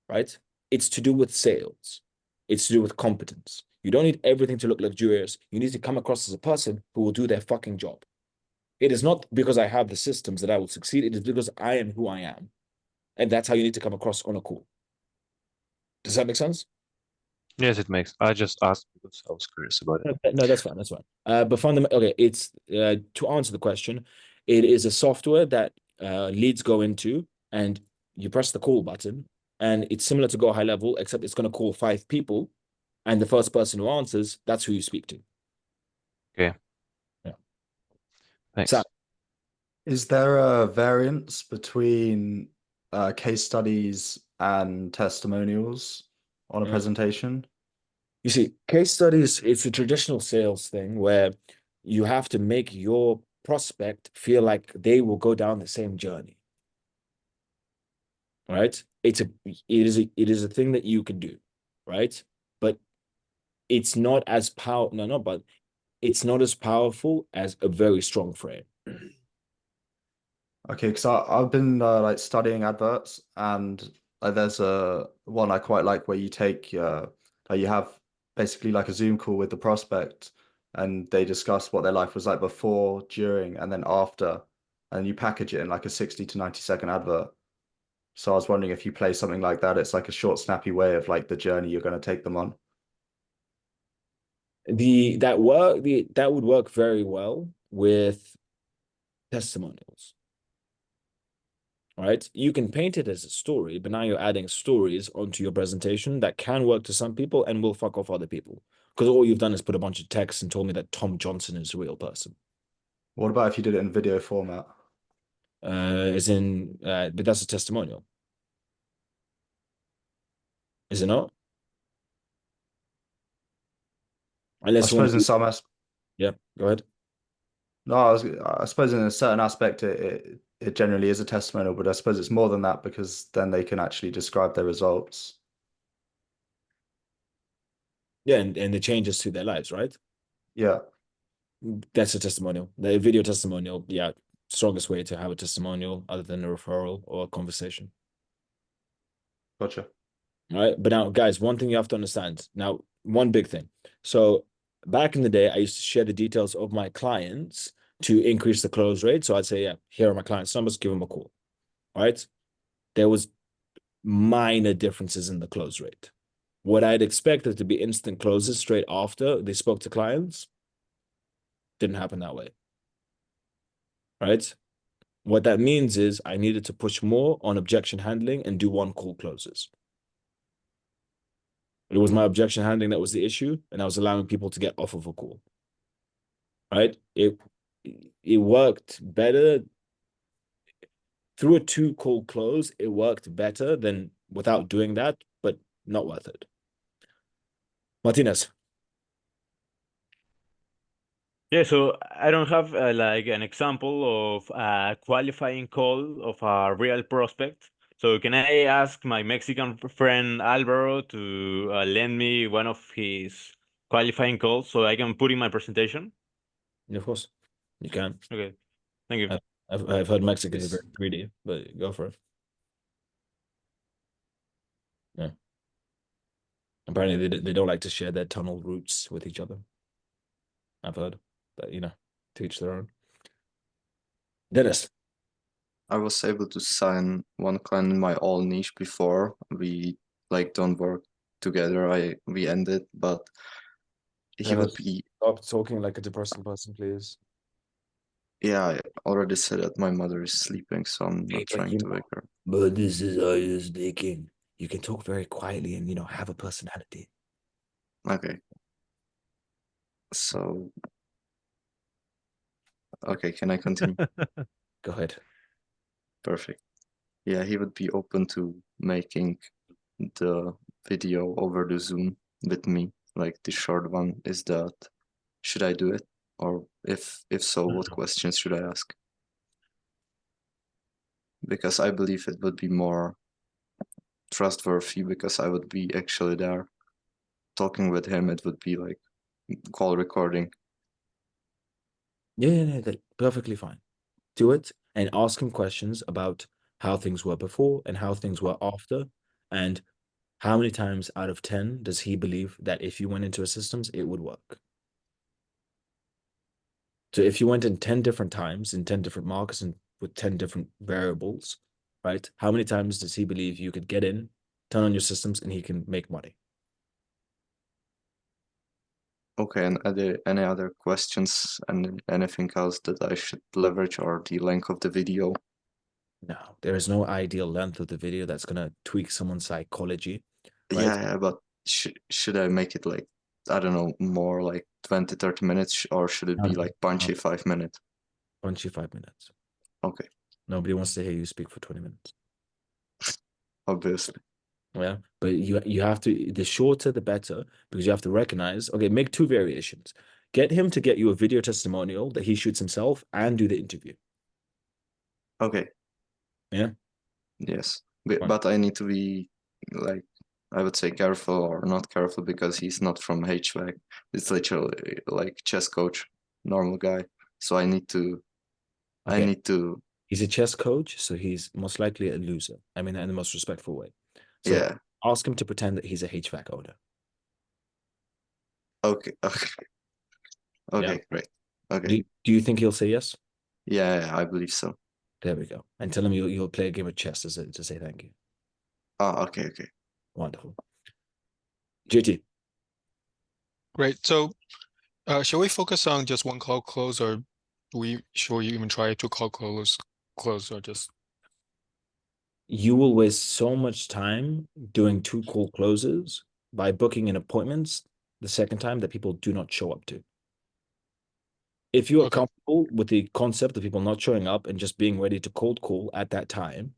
Right? It's to do with sales. It's to do with competence. You don't need everything to look luxurious. You need to come across as a person who will do their fucking job. It is not because I have the systems that I will succeed. It is because I am who I am. And that's how you need to come across on a call. Does that make sense? Yes, it makes. I just asked because I was curious about it. No, that's fine. That's fine. But fundamentally, okay, it's to answer the question, it is a software that leads go into, and you press the call button, and it's similar to Go High Level, except it's going to call 5 people, and the first person who answers, that's who you speak to. Okay. Yeah. Thanks. So, is there a variance between case studies and testimonials on a presentation? You see, case studies, it's a traditional sales thing where you have to make your prospect feel like they will go down the same journey. Right? It is a thing that you can do, right? But it's not as it's not as powerful as a very strong frame. Okay, because I've been like studying adverts, and there's a one I quite like where you take you have basically like a Zoom call with the prospect, and they discuss what their life was like before, during, and then after, and you package it in like a 60 to 90-second advert. So I was wondering if you play something like that, it's like a short, snappy way of like the journey you're going to take them on. That would work very well with testimonials. Right? You can paint it as a story, but now you're adding stories onto your presentation that can work to some people and will fuck off other people. Because all you've done is put a bunch of text and told me that Tom Johnson is a real person. What about if you did it in video format? But that's a testimonial. Is it not? Unless I suppose in some yeah, go ahead. No, I suppose in a certain aspect it generally is a testimonial, but I suppose it's more than that because then they can actually describe their results. Yeah, and the changes to their lives, right? Yeah. That's a testimonial. The video testimonial, yeah, strongest way to have a testimonial other than a referral or a conversation. Gotcha. All right. But now, guys, one thing you have to understand. Now, one big thing. So back in the day, I used to share the details of my clients to increase the close rate. So I'd say, yeah, here are my clients' numbers, give them a call. Right? There was minor differences in the close rate. What I'd expected to be instant closes straight after they spoke to clients didn't happen that way. Right? What that means is I needed to push more on objection handling and do one call closes. It was my objection handling that was the issue, and I was allowing people to get off of a call. Right? It worked better through a 2-call close. It worked better than without doing that, but not worth it. Martinez. Yeah, so I don't have like an example of a qualifying call of a real prospect. So can I ask my Mexican friend Alvaro to lend me one of his qualifying calls so I can put in my presentation? Of course, you can. Okay, thank you. I've heard Mexicans are very greedy, but go for it. Yeah. Apparently, they don't like to share their tunnel routes with each other. I've heard, but you know, to each their own. Dennis. I was able to sign one client in my all niche before we like don't work together. We ended, but he would be. Stop talking like a depressing person, please. Yeah, I already said that my mother is sleeping, so I'm not trying to wake her. But this is how you're speaking. You can talk very quietly and, you know, have a personality. Okay. So, okay, can I continue? Go ahead. Perfect. Yeah, he would be open to making the video over the Zoom with me, like the short one. Is that, should I do it? Or if so, what questions should I ask? Because I believe it would be more trustworthy because I would be actually there talking with him. It would be like call recording. Yeah, that's perfectly fine. Do it and ask him questions about how things were before and how things were after, and how many times out of 10 does he believe that if you went into a systems, it would work? So if you went in 10 different times in 10 different markets and with 10 different variables, right? How many times does he believe you could get in, turn on your systems, and he can make money? Okay, and are there any other questions and anything else that I should leverage, or the length of the video? No, there is no ideal length of the video that's going to tweak someone's psychology. Right? Yeah, but should I make it like, I don't know, more like 20, 30 minutes, or should it be like punchy 5 minutes? Punchy 5 minutes. Okay. Nobody wants to hear you speak for 20 minutes. Obviously. Yeah, but you have to, the shorter the better, because you have to recognize, okay, make 2 variations. Get him to get you a video testimonial that he shoots himself and do the interview. Okay. Yeah. Yes, but I need to be like, I would say careful or not careful, because he's not from HVAC. It's literally like chess coach, normal guy. So I need to. Okay. He's a chess coach, so he's most likely a loser. I mean that in the most respectful way. So yeah. Ask him to pretend that he's a HVAC owner. Okay. Okay. Okay. Yeah. Great. Okay. Do you think he'll say yes? Yeah, I believe so. There we go. And tell him you'll play a game of chess to say thank you. Oh, okay. Okay. Wonderful. JT. Great. So, shall we focus on just one call close, or should we even try to call close, or just? You will waste so much time doing 2 call closes by booking in appointments the second time that people do not show up to. If you are comfortable with the concept of people not showing up and just being ready to cold call at that time,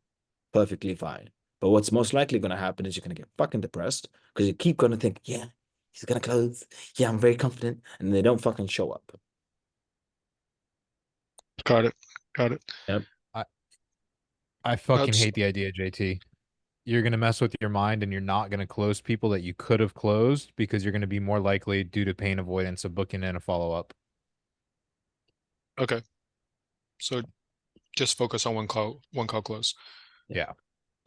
perfectly fine. But what's most likely going to happen is you're going to get fucking depressed because you keep going to think, yeah, he's going to close. Yeah, I'm very confident. And they don't fucking show up. Got it. Got it. Yep. I fucking hate the idea, JT. You're going to mess with your mind and you're not going to close people that you could have closed because you're going to be more likely, due to pain avoidance, of booking in a follow-up. Okay. So just focus on one call close. Yeah.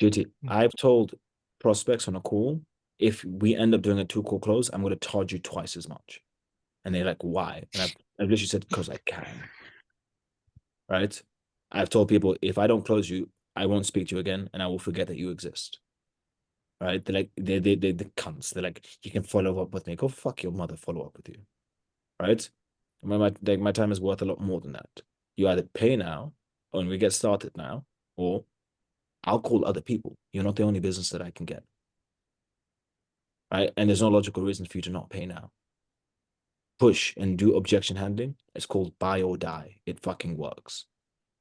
JT, I've told prospects on a call, if we end up doing a 2 call close, I'm going to charge you twice as much. And they're like, why? And I've literally said, because I can. Right? I've told people, if I don't close you, I won't speak to you again, and I will forget that you exist. Right? They're like, they're the cunts. They're like, you can follow up with me. Go fuck your mother, follow up with you. Right? My time is worth a lot more than that. You either pay now, and we get started now, or I'll call other people. You're not the only business that I can get. Right? And there's no logical reason for you to not pay now. Push and do objection handling. It's called buy or die. It fucking works.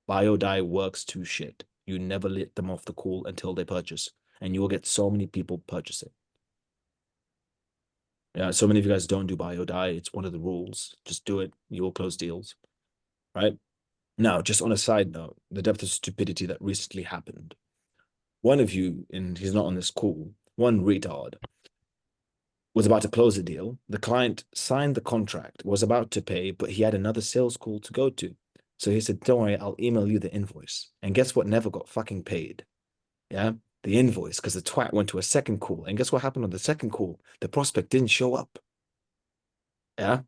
Buy or die works to shit. You never let them off the call until they purchase. And you will get so many people purchasing. Yeah, so many of you guys don't do buy or die. It's one of the rules. Just do it. You will close deals. Right? Now, just on a side note, the depth of stupidity that recently happened. One of you, and he's not on this call, one retard, was about to close a deal. The client signed the contract, was about to pay, but he had another sales call to go to. So he said, don't worry, I'll email you the invoice. And guess what never got fucking paid? Yeah, the invoice, because the twat went to a second call. And guess what happened on the second call? The prospect didn't show up. Yeah,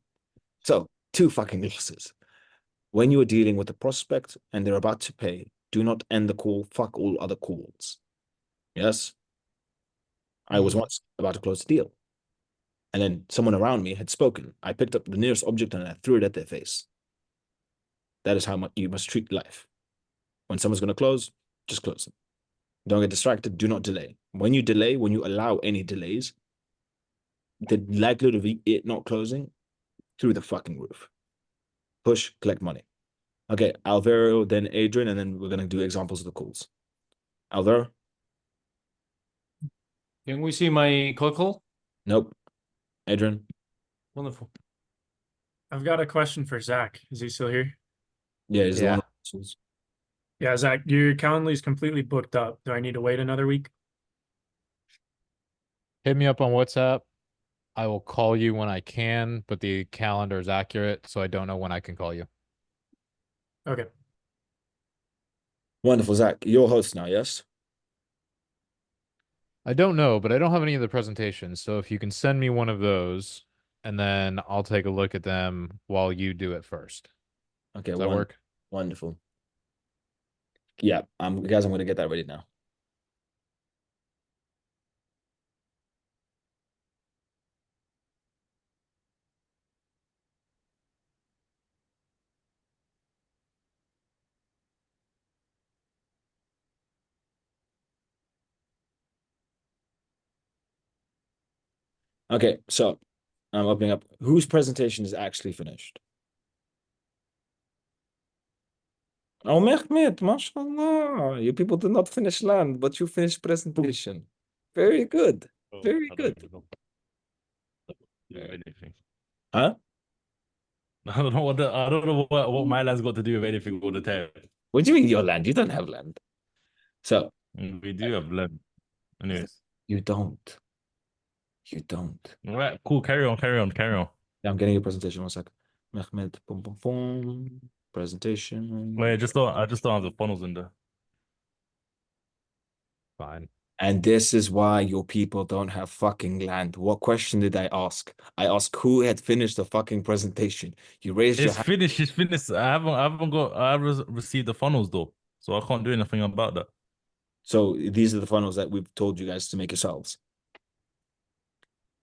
so 2 fucking losses. When you are dealing with a prospect and they're about to pay, do not end the call. Fuck all other calls. Yes. I was once about to close the deal. And then someone around me had spoken. I picked up the nearest object and I threw it at their face. That is how much you must treat life. When someone's going to close, just close them. Don't get distracted. Do not delay. When you delay, when you allow any delays, the likelihood of it not closing through the fucking roof. Push, collect money. Okay, Alvaro, then Adrian, and then we're going to do examples of the calls. Alvaro? Can we see my call? Nope. Adrian? Wonderful. I've got a question for Zach. Is he still here? Yeah, he's the one. Yeah, Zach, your Calendly is completely booked up. Do I need to wait another week? Hit me up on WhatsApp. I will call you when I can, but the calendar is accurate, so I don't know when I can call you. Okay. Wonderful, Zach. You're host now, yes? I don't know, but I don't have any of the presentations. So if you can send me one of those, and then I'll take a look at them while you do it first. Okay, Does that work? Wonderful. Yeah, guys, I'm going to get that ready now. Okay, so I'm opening up. Whose presentation is actually finished? Oh, Mehmet, mashallah. You people did not finish land, but you finished presentation. Very good. Very good. Anything. Huh? I don't know what my land's got to do with anything all the time. What do you mean your land? You don't have land. So we do have land. Anyways. You don't. You don't. All right, cool. Carry on. Yeah, I'm getting your presentation. 1 sec. Mehmet, boom, boom, boom. Presentation. Wait, I just don't have the funnels in there. Fine. And this is why your people don't have fucking land. What question did I ask? I asked who had finished the fucking presentation. You raised your hand. It's finished. I haven't received the funnels though, so I can't do anything about that. So these are the funnels that we've told you guys to make yourselves.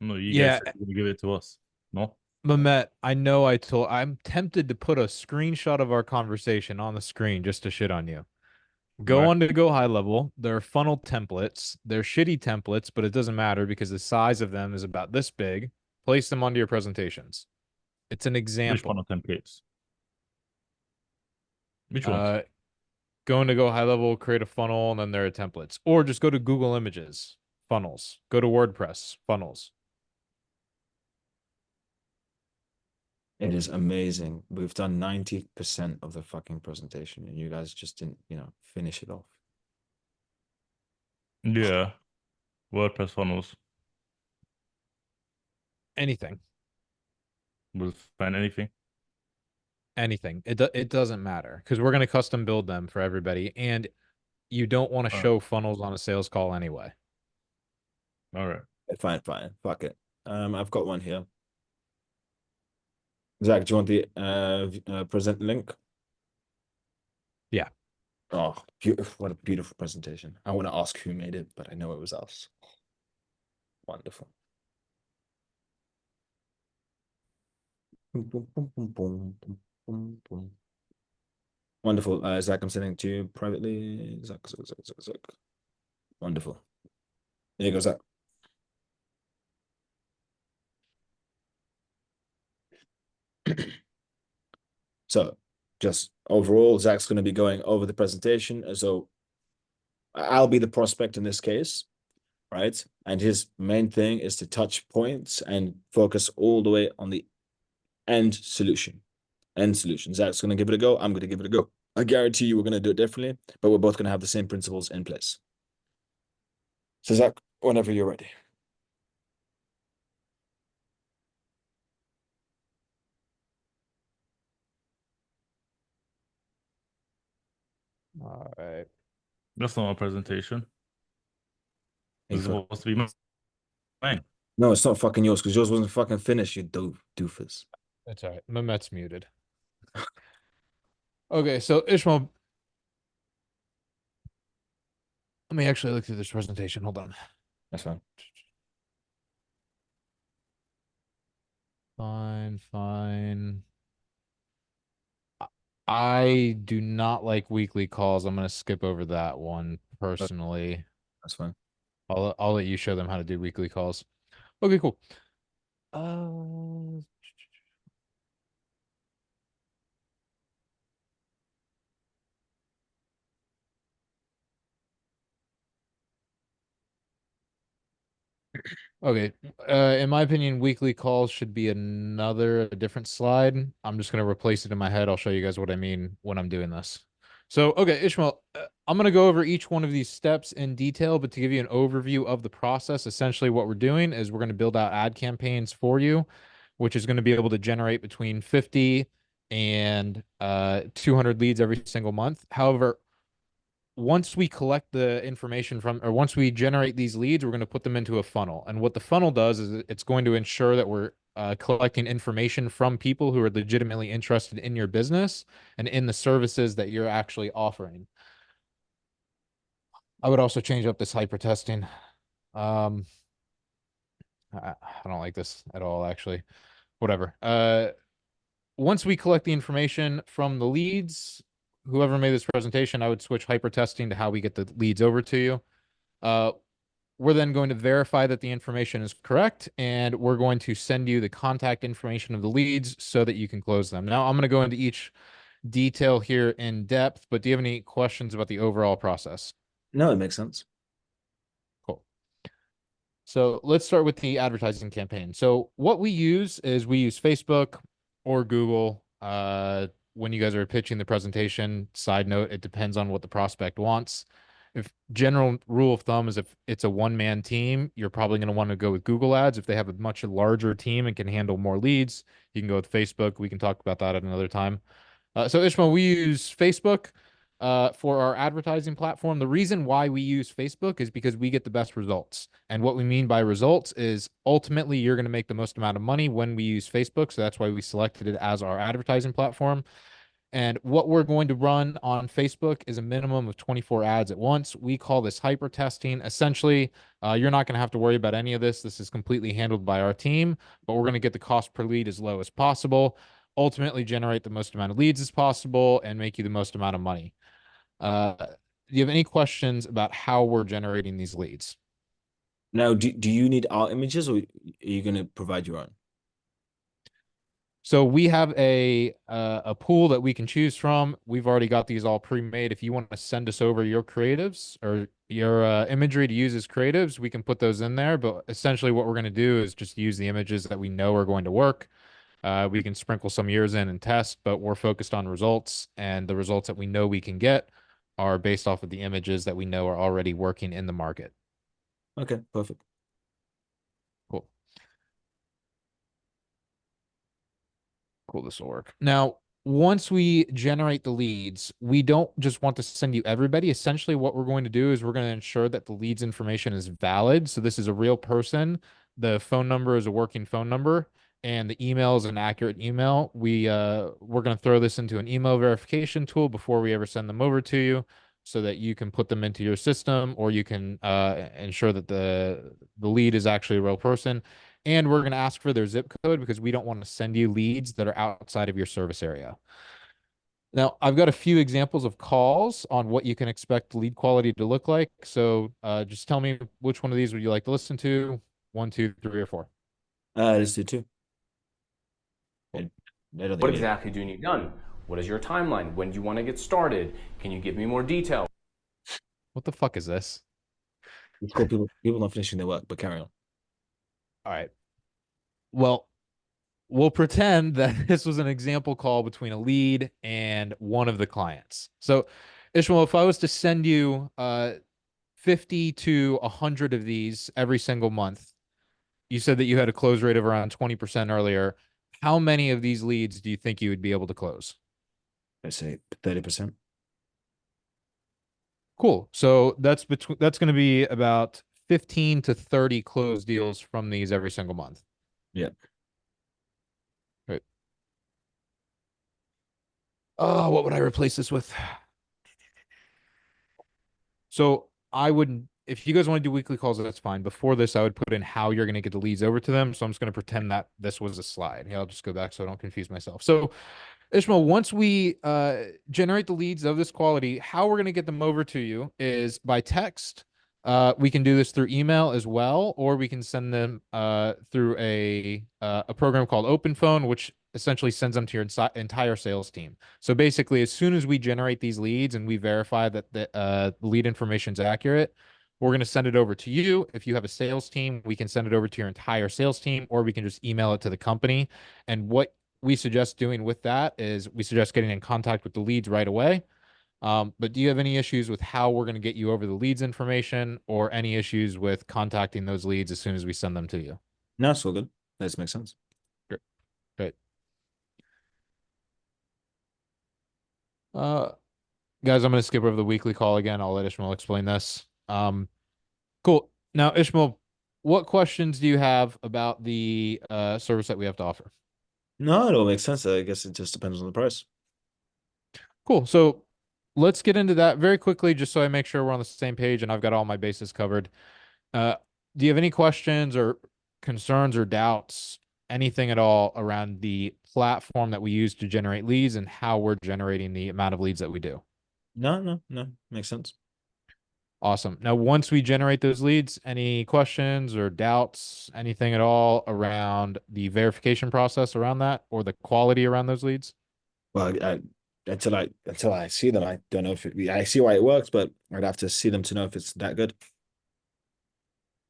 No, you guys are gonna give it to us. No? Mehmet, I know I'm tempted to put a screenshot of our conversation on the screen just to shit on you. Go on to Go High Level. There are funnel templates. They're shitty templates, but it doesn't matter because the size of them is about this big. Place them onto your presentations. It's an example. Which funnel templates? Which ones? Go into Go High Level, create a funnel, and then there are templates. Or just go to Google Images, funnels. Go to WordPress, funnels. It is amazing. We've done 90% of the fucking presentation and you guys just didn't, finish it off. Yeah. WordPress funnels. Anything. We'll find anything. Anything. It doesn't matter because we're going to custom build them for everybody. And you don't want to show funnels on a sales call anyway. All right. Fine. Fuck it. I've got one here. Zach, do you want the present link? Yeah. Oh, what a beautiful presentation. I want to ask who made it, but I know it was us. Wonderful. Wonderful. Zach, I'm sending it to you privately. Zach. Wonderful. There you go, Zach. So just overall, Zach's going to be going over the presentation. So I'll be the prospect in this case, right? And his main thing is to touch points and focus all the way on the end solution. Zach's going to give it a go. I'm going to give it a go. I guarantee you we're going to do it differently, but we're both going to have the same principles in place. So Zach, whenever you're ready. All right. That's not a presentation. It's supposed to be mine. No, it's not fucking yours because yours wasn't fucking finished, you doofus. That's all right. Mehmet's muted. Okay, so Ishmael, let me actually look through this presentation. Hold on. That's fine. Fine. I do not like weekly calls. I'm going to skip over that one personally. That's fine. I'll let you show them how to do weekly calls. Okay, cool. Okay. In my opinion, weekly calls should be a different slide. I'm just going to replace it in my head. I'll show you guys what I mean when I'm doing this. So, okay, Ishmael, I'm going to go over each one of these steps in detail, but to give you an overview of the process, essentially what we're doing is we're going to build out ad campaigns for you, which is going to be able to generate between 50 and 200 leads every single month. However, once we collect the information once we generate these leads, we're going to put them into a funnel. And what the funnel does is it's going to ensure that we're collecting information from people who are legitimately interested in your business and in the services that you're actually offering. I would also change up this hyper testing. I don't like this at all, actually. Whatever. Once we collect the information from the leads, whoever made this presentation, I would switch hyper testing to how we get the leads over to you. We're then going to verify that the information is correct, and we're going to send you the contact information of the leads so that you can close them. Now, I'm going to go into each detail here in depth, but do you have any questions about the overall process? No, it makes sense. Cool. So let's start with the advertising campaign. So what we use is we use Facebook or Google. When you guys are pitching the presentation, side note, it depends on what the prospect wants. If general rule of thumb is if it's a one-man team, you're probably going to want to go with Google Ads. If they have a much larger team and can handle more leads, you can go with Facebook. We can talk about that at another time. So Ishmael, we use Facebook for our advertising platform. The reason why we use Facebook is because we get the best results. And what we mean by results is ultimately you're going to make the most amount of money when we use Facebook. So that's why we selected it as our advertising platform. And what we're going to run on Facebook is a minimum of 24 ads at once. We call this hyper testing. Essentially, you're not going to have to worry about any of this. This is completely handled by our team, but we're going to get the cost per lead as low as possible, ultimately generate the most amount of leads as possible, and make you the most amount of money. Do you have any questions about how we're generating these leads? Now, do you need our images or are you going to provide your own? So we have a pool that we can choose from. We've already got these all pre-made. If you want to send us over your creatives or your imagery to use as creatives, we can put those in there. But essentially what we're going to do is just use the images that we know are going to work. We can sprinkle some years in and test, but we're focused on results, and the results that we know we can get are based off of the images that we know are already working in the market. Okay, perfect. Cool. Cool, this will work. Now, once we generate the leads, we don't just want to send you everybody. Essentially, what we're going to do is we're going to ensure that the leads information is valid. So this is a real person. The phone number is a working phone number, and the email is an accurate email, we're going to throw this into an email verification tool before we ever send them over to you, so that you can put them into your system, or you can ensure that the lead is actually a real person. And we're going to ask for their zip code because we don't want to send you leads that are outside of your service area. Now, I've got a few examples of calls on what you can expect lead quality to look like. So just tell me which one of these would you like to listen to? 1, 2, 3, or 4? Let's do 2. What exactly do you need done? What is your timeline? When do you want to get started? Can you give me more detail? What the fuck is this? It's called people not finishing their work, but carry on. All right. Well, we'll pretend that this was an example call between a lead and one of the clients. So, Ishmael, if I was to send you 50 to 100 of these every single month, you said that you had a close rate of around 20% earlier. How many of these leads do you think you would be able to close? Let's say 30%. Cool. So that's going to be about 15 to 30 closed deals from these every single month. Yeah. Right. Oh, what would I replace this with? So I would, if you guys want to do weekly calls, that's fine. Before this, I would put in how you're going to get the leads over to them. So I'm just going to pretend that this was a slide. Yeah, I'll just go back so I don't confuse myself. So Ishmael, once we generate the leads of this quality, how we're going to get them over to you is by text. We can do this through email as well, or we can send them through a program called Open Phone, which essentially sends them to your entire sales team. So basically, as soon as we generate these leads and we verify that the lead information is accurate, we're going to send it over to you. If you have a sales team, we can send it over to your entire sales team, or we can just email it to the company. And what we suggest doing with that is we suggest getting in contact with the leads right away. But do you have any issues with how we're going to get you over the leads information, or any issues with contacting those leads as soon as we send them to you? No, it's all good. That makes sense. Great. Great. Guys, I'm going to skip over the weekly call again. I'll let Ishmael explain this. Cool. Now, Ishmael, what questions do you have about the service that we have to offer? No, it all makes sense. I guess it just depends on the price. Cool. So let's get into that very quickly, just so I make sure we're on the same page and I've got all my bases covered. Do you have any questions or concerns or doubts, anything at all around the platform that we use to generate leads and how we're generating the amount of leads that we do? No. Makes sense. Awesome. Now, once we generate those leads, any questions or doubts, anything at all around the verification process around that, or the quality around those leads? Well, until I see them, I don't know if I see why it works, but I'd have to see them to know if it's that good.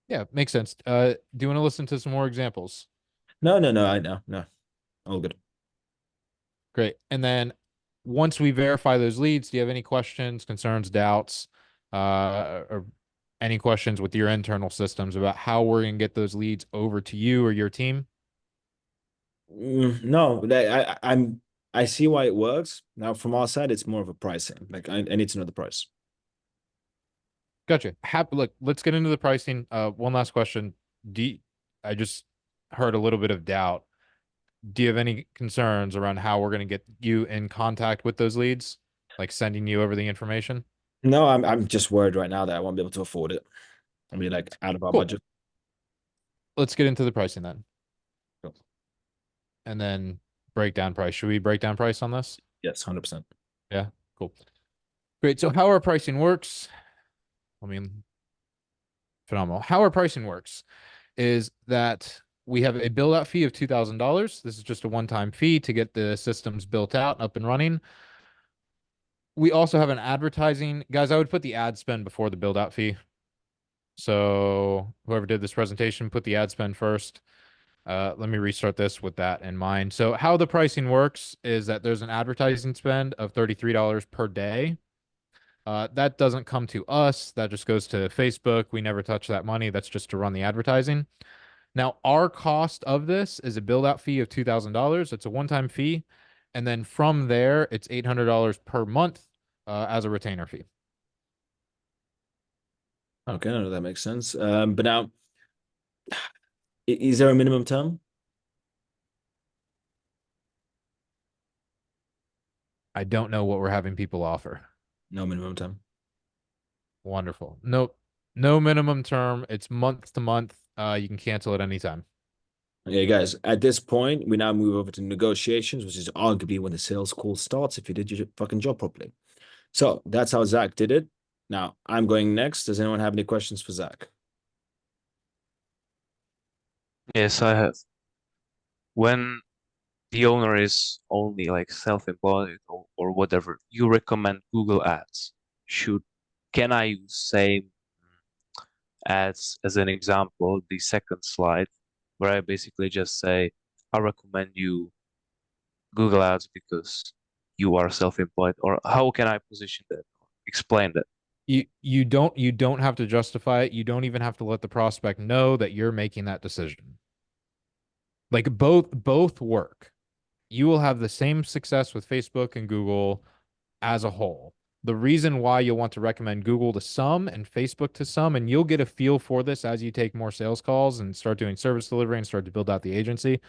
Yeah, makes sense. Do you want to listen to some more examples? No. I know. No. All good. Great. And then once we verify those leads, do you have any questions, concerns, doubts, or any questions with your internal systems about how we're going to get those leads over to you or your team? No, I see why it works. Now, from our side, it's more of a pricing. Like I need to know the price. Gotcha. Look, let's get into the pricing. One last question. I just heard a little bit of doubt. Do you have any concerns around how we're going to get you in contact with those leads, like sending you over the information? No, I'm just worried right now that I won't be able to afford it. I mean, like out of our budget. Let's get into the pricing then. Cool. And then breakdown price. Should we break down price on this? Yes, 100%. Yeah, cool. Great. So how our pricing works, I mean, phenomenal. How our pricing works is that we have a build out fee of $2,000. This is just a one-time fee to get the systems built out, up and running. We also have an advertising. Guys, I would put the ad spend before the build out fee. So whoever did this presentation, put the ad spend first. Let me restart this with that in mind. So how the pricing works is that there's an advertising spend of $33 per day. That doesn't come to us. That just goes to Facebook. We never touch that money. That's just to run the advertising. Now, our cost of this is a build out fee of $2,000. It's a one-time fee. And then from there, it's $800 per month as a retainer fee. Okay, no, that makes sense. But now, is there a minimum term? I don't know what we're having people offer. No minimum time. Wonderful. Nope. No minimum term. It's month to month. You can cancel at any time. Okay, guys, at this point, we now move over to negotiations, which is arguably when the sales call starts if you did your fucking job properly. So that's how Zach did it. Now I'm going next. Does anyone have any questions for Zach? Yes, I have. When the owner is only like self-employed or whatever, you recommend Google Ads. Can I use same ads as an example, the second slide, where I basically just say, I recommend you Google Ads because you are self-employed, or how can I position that? Explain that. You don't have to justify it. You don't even have to let the prospect know that you're making that decision. Like both work. You will have the same success with Facebook and Google as a whole. The reason why you'll want to recommend Google to some and Facebook to some, and you'll get a feel for this as you take more sales calls and start doing service delivery and start to build out the agency.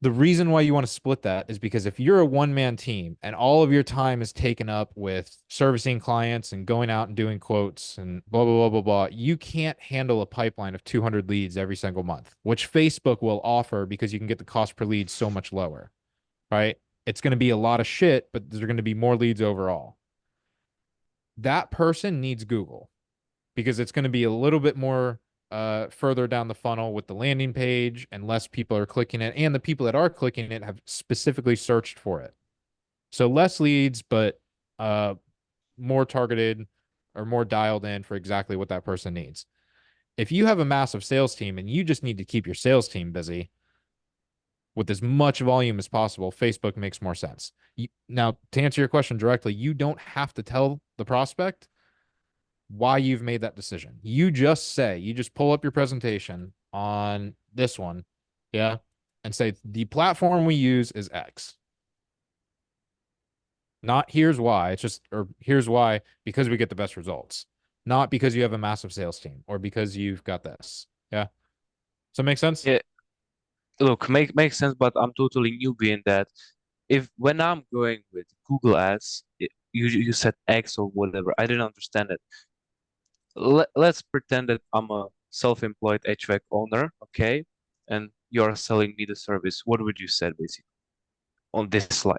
The reason why you want to split that is because if you're a one-man team and all of your time is taken up with servicing clients and going out and doing quotes and blah, blah, blah, blah, blah, you can't handle a pipeline of 200 leads every single month, which Facebook will offer because you can get the cost per lead so much lower, right? It's going to be a lot of shit, but there's going to be more leads overall. That person needs Google because it's going to be a little bit more further down the funnel with the landing page and less people are clicking it. And the people that are clicking it have specifically searched for it. So less leads, but more targeted or more dialed in for exactly what that person needs. If you have a massive sales team and you just need to keep your sales team busy with as much volume as possible, Facebook makes more sense. Now, to answer your question directly, you don't have to tell the prospect why you've made that decision. You just pull up your presentation on this one, yeah, and say, the platform we use is X. Not here's why, it's just, or here's why, because we get the best results. Not because you have a massive sales team or because you've got this. Yeah. Does that make sense? Yeah. Look, makes sense, but I'm totally newbie in that. When I'm going with Google Ads, you said X or whatever. I didn't understand it. Let's pretend that I'm a self-employed HVAC owner, okay? And you're selling me the service. What would you say basically on this slide?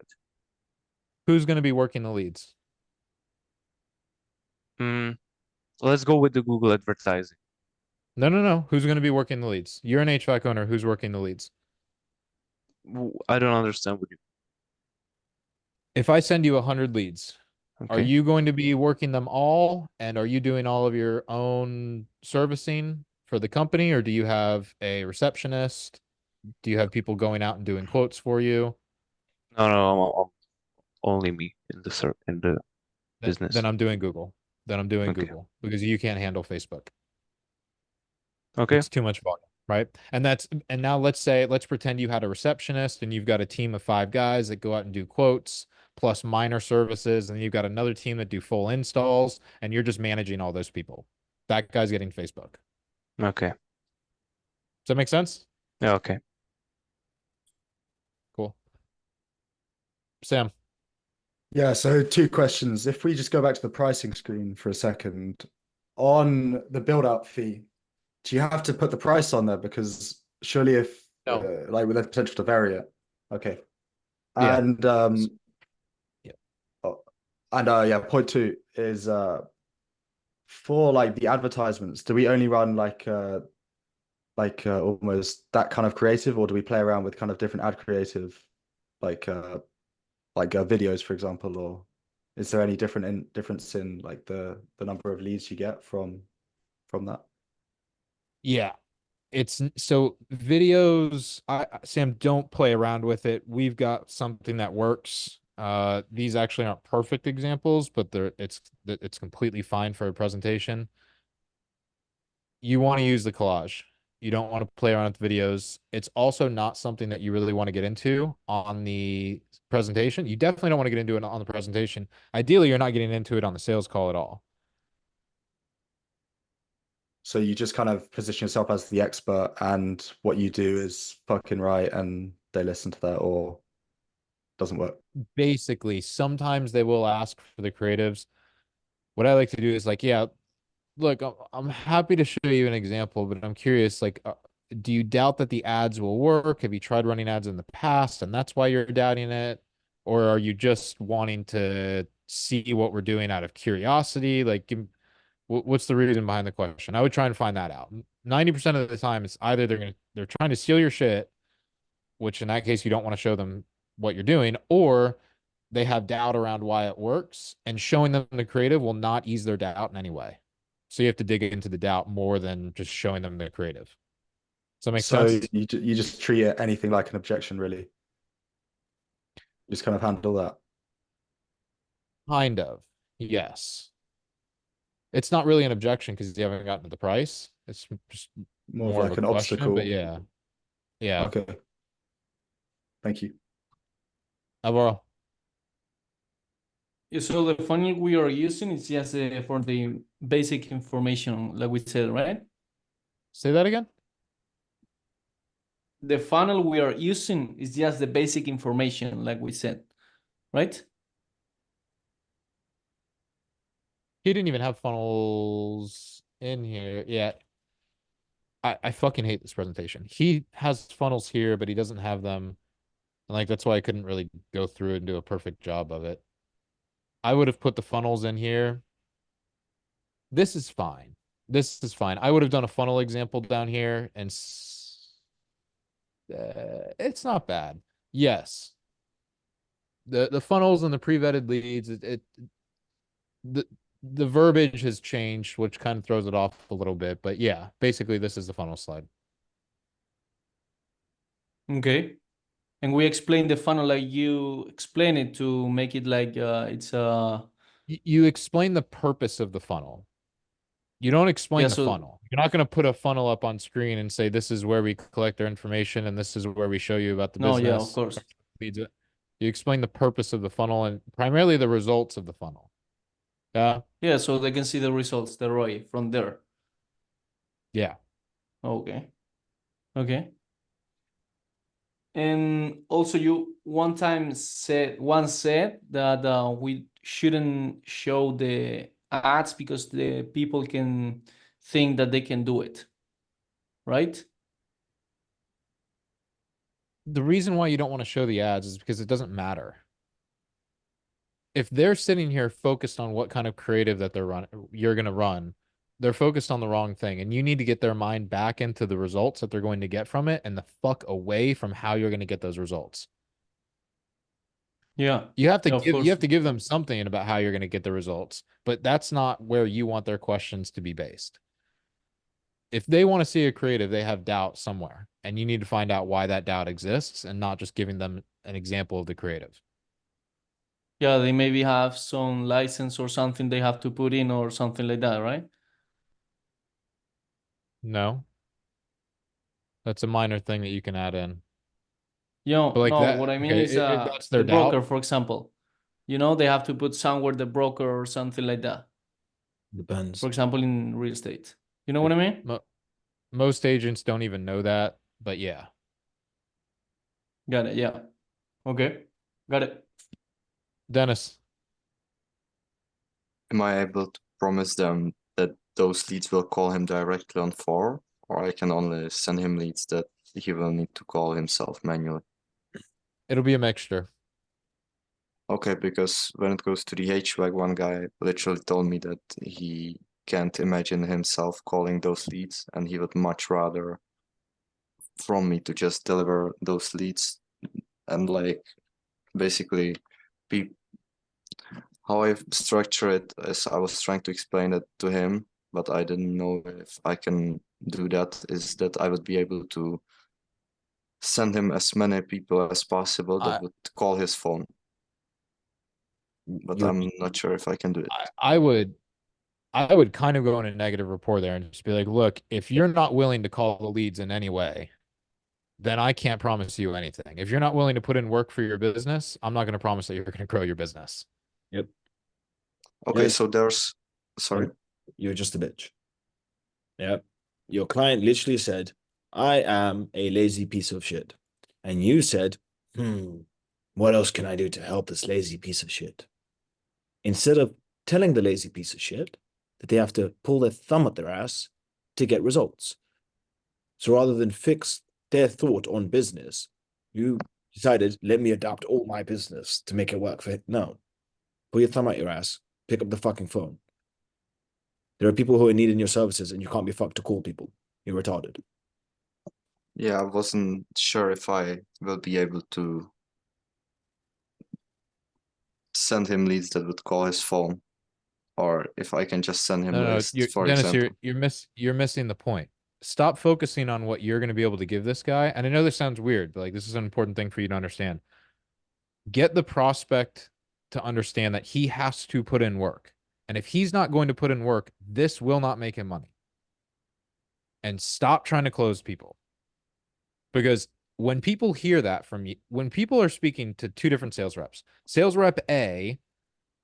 Who's going to be working the leads? Let's go with the Google advertising. No. Who's going to be working the leads? You're an HVAC owner. Who's working the leads? I don't understand what you. If I send you 100 leads, are Okay. you going to be working them all? And are you doing all of your own servicing for the company? Or do you have a receptionist? Do you have people going out and doing quotes for you? No, I'm only me in the business. Then I'm doing Google. Okay. Google because you can't handle Facebook. Okay. It's too much volume, right? And now let's pretend you had a receptionist and you've got a team of 5 guys that go out and do quotes plus minor services, and you've got another team that do full installs, and you're just managing all those people. That guy's getting Facebook. Okay. Does that make sense? Yeah, okay. Cool. Sam. Yeah, so 2 questions. If we just go back to the pricing screen for a second, on the build-up fee, do you have to put the price on there? Because surely if, No. like with the potential to vary it. Okay. Yeah. And yeah, point 2 is for like the advertisements, do we only run like almost that kind of creative, or do we play around with kind of different ad creative, like videos, for example, or is there any difference in like the number of leads you get from that? Yeah. It's so videos, Sam, don't play around with it. We've got something that works. These actually aren't perfect examples, but it's completely fine for a presentation. You want to use the collage. You don't want to play around with videos. It's also not something that you really want to get into on the presentation. You definitely don't want to get into it on the presentation. Ideally, you're not getting into it on the sales call at all. So you just kind of position yourself as the expert and what you do is fucking right and they listen to that, or doesn't work. Basically, sometimes they will ask for the creatives. What I like to do is like, yeah, look, I'm happy to show you an example, but I'm curious, like, do you doubt that the ads will work? Have you tried running ads in the past and that's why you're doubting it? Or are you just wanting to see what we're doing out of curiosity? Like, what's the reason behind the question? I would try and find that out. 90% of the time, it's either they're trying to steal your shit, which in that case, you don't want to show them what you're doing, or they have doubt around why it works, and showing them the creative will not ease their doubt in any way. So you have to dig into the doubt more than just showing them the creative. Does that make sense? So you just treat anything like an objection, really. Just kind of handle that. Kind of, yes. It's not really an objection because you haven't gotten to the price. It's just More of more like of a an question, obstacle. but yeah. Yeah. Okay. Thank you. Alvaro. Yeah, so the funnel we are using is just for the basic information, like we said, right? Say that again. The funnel we are using is just the basic information, like we said, right? He didn't even have funnels in here yet. I fucking hate this presentation. He has funnels here, but he doesn't have them. And like, that's why I couldn't really go through it and do a perfect job of it. I would have put the funnels in here. This is fine. This is fine. I would have done a funnel example down here, and it's not bad. Yes. The funnels and the pre-vetted leads, the verbiage has changed, which kind of throws it off a little bit. But yeah, basically this is the funnel slide. Okay. And we explain the funnel like you explain it to make it like it's you explain the purpose of the funnel. You don't explain the funnel. You're not going to put a funnel up on screen and say, this is where we collect our information and this is where we show you about the business. No, yeah, of course. You explain the purpose of the funnel and primarily the results of the funnel. Yeah. Yeah, so they can see the results, the ROI from there. Yeah. Okay. Okay. And also you once said that we shouldn't show the ads because the people can think that they can do it, right? The reason why you don't want to show the ads is because it doesn't matter. If they're sitting here focused on what kind of creative that you're going to run, they're focused on the wrong thing, and you need to get their mind back into the results that they're going to get from it and the fuck away from how you're going to get those results. Yeah. You have to give them something about how you're going to get the results, but that's not where you want their questions to be based. If they want to see a creative, they have doubt somewhere, and you need to find out why that doubt exists and not just giving them an example of the creative. Yeah, they maybe have some license or something they have to put in or something like that, right? No. That's a minor thing that you can add in. You know, like no, that, what I mean okay, is that's the their doubt. broker, for example. You know, they have to put somewhere the broker or something like that. Depends. For example, in real estate. You know what I mean? Most agents don't even know that, but yeah. Got it. Yeah. Okay. Got it. Dennis. Am I able to promise them that those leads will call him directly on 4, or I can only send him leads that he will need to call himself manually? It'll be a mixture. Okay, because when it goes to the HVAC, one guy literally told me that he can't imagine himself calling those leads, and he would much rather from me to just deliver those leads and like basically be how I structure it is I was trying to explain it to him, but I didn't know if I can do that, is that I would be able to send him as many people as possible that would call his phone. But I'm not sure if I can do it. I would kind of go in a negative rapport there and just be like, look, if you're not willing to call the leads in any way, then I can't promise you anything. If you're not willing to put in work for your business, I'm not going to promise that you're going to grow your business. Yep. Okay, so there's sorry. You're just a bitch. Yep. Your client literally said, I am a lazy piece of shit. And you said, what else can I do to help this lazy piece of shit? Instead of telling the lazy piece of shit that they have to pull their thumb at their ass to get results. So rather than fix their thought on business, you decided, let me adapt all my business to make it work for it. No. Pull your thumb out your ass, pick up the fucking phone. There are people who are needing your services and you can't be fucked to call people. You're retarded. Yeah, I wasn't sure if I will be able to send him leads that would call his phone, or if I can just send him No, lists, for Dennis, example. you're missing the point. Stop focusing on what you're going to be able to give this guy. And I know this sounds weird, but like this is an important thing for you to understand. Get the prospect to understand that he has to put in work. And if he's not going to put in work, this will not make him money. And stop trying to close people. Because when people hear that from you, when people are speaking to two different sales reps, sales rep A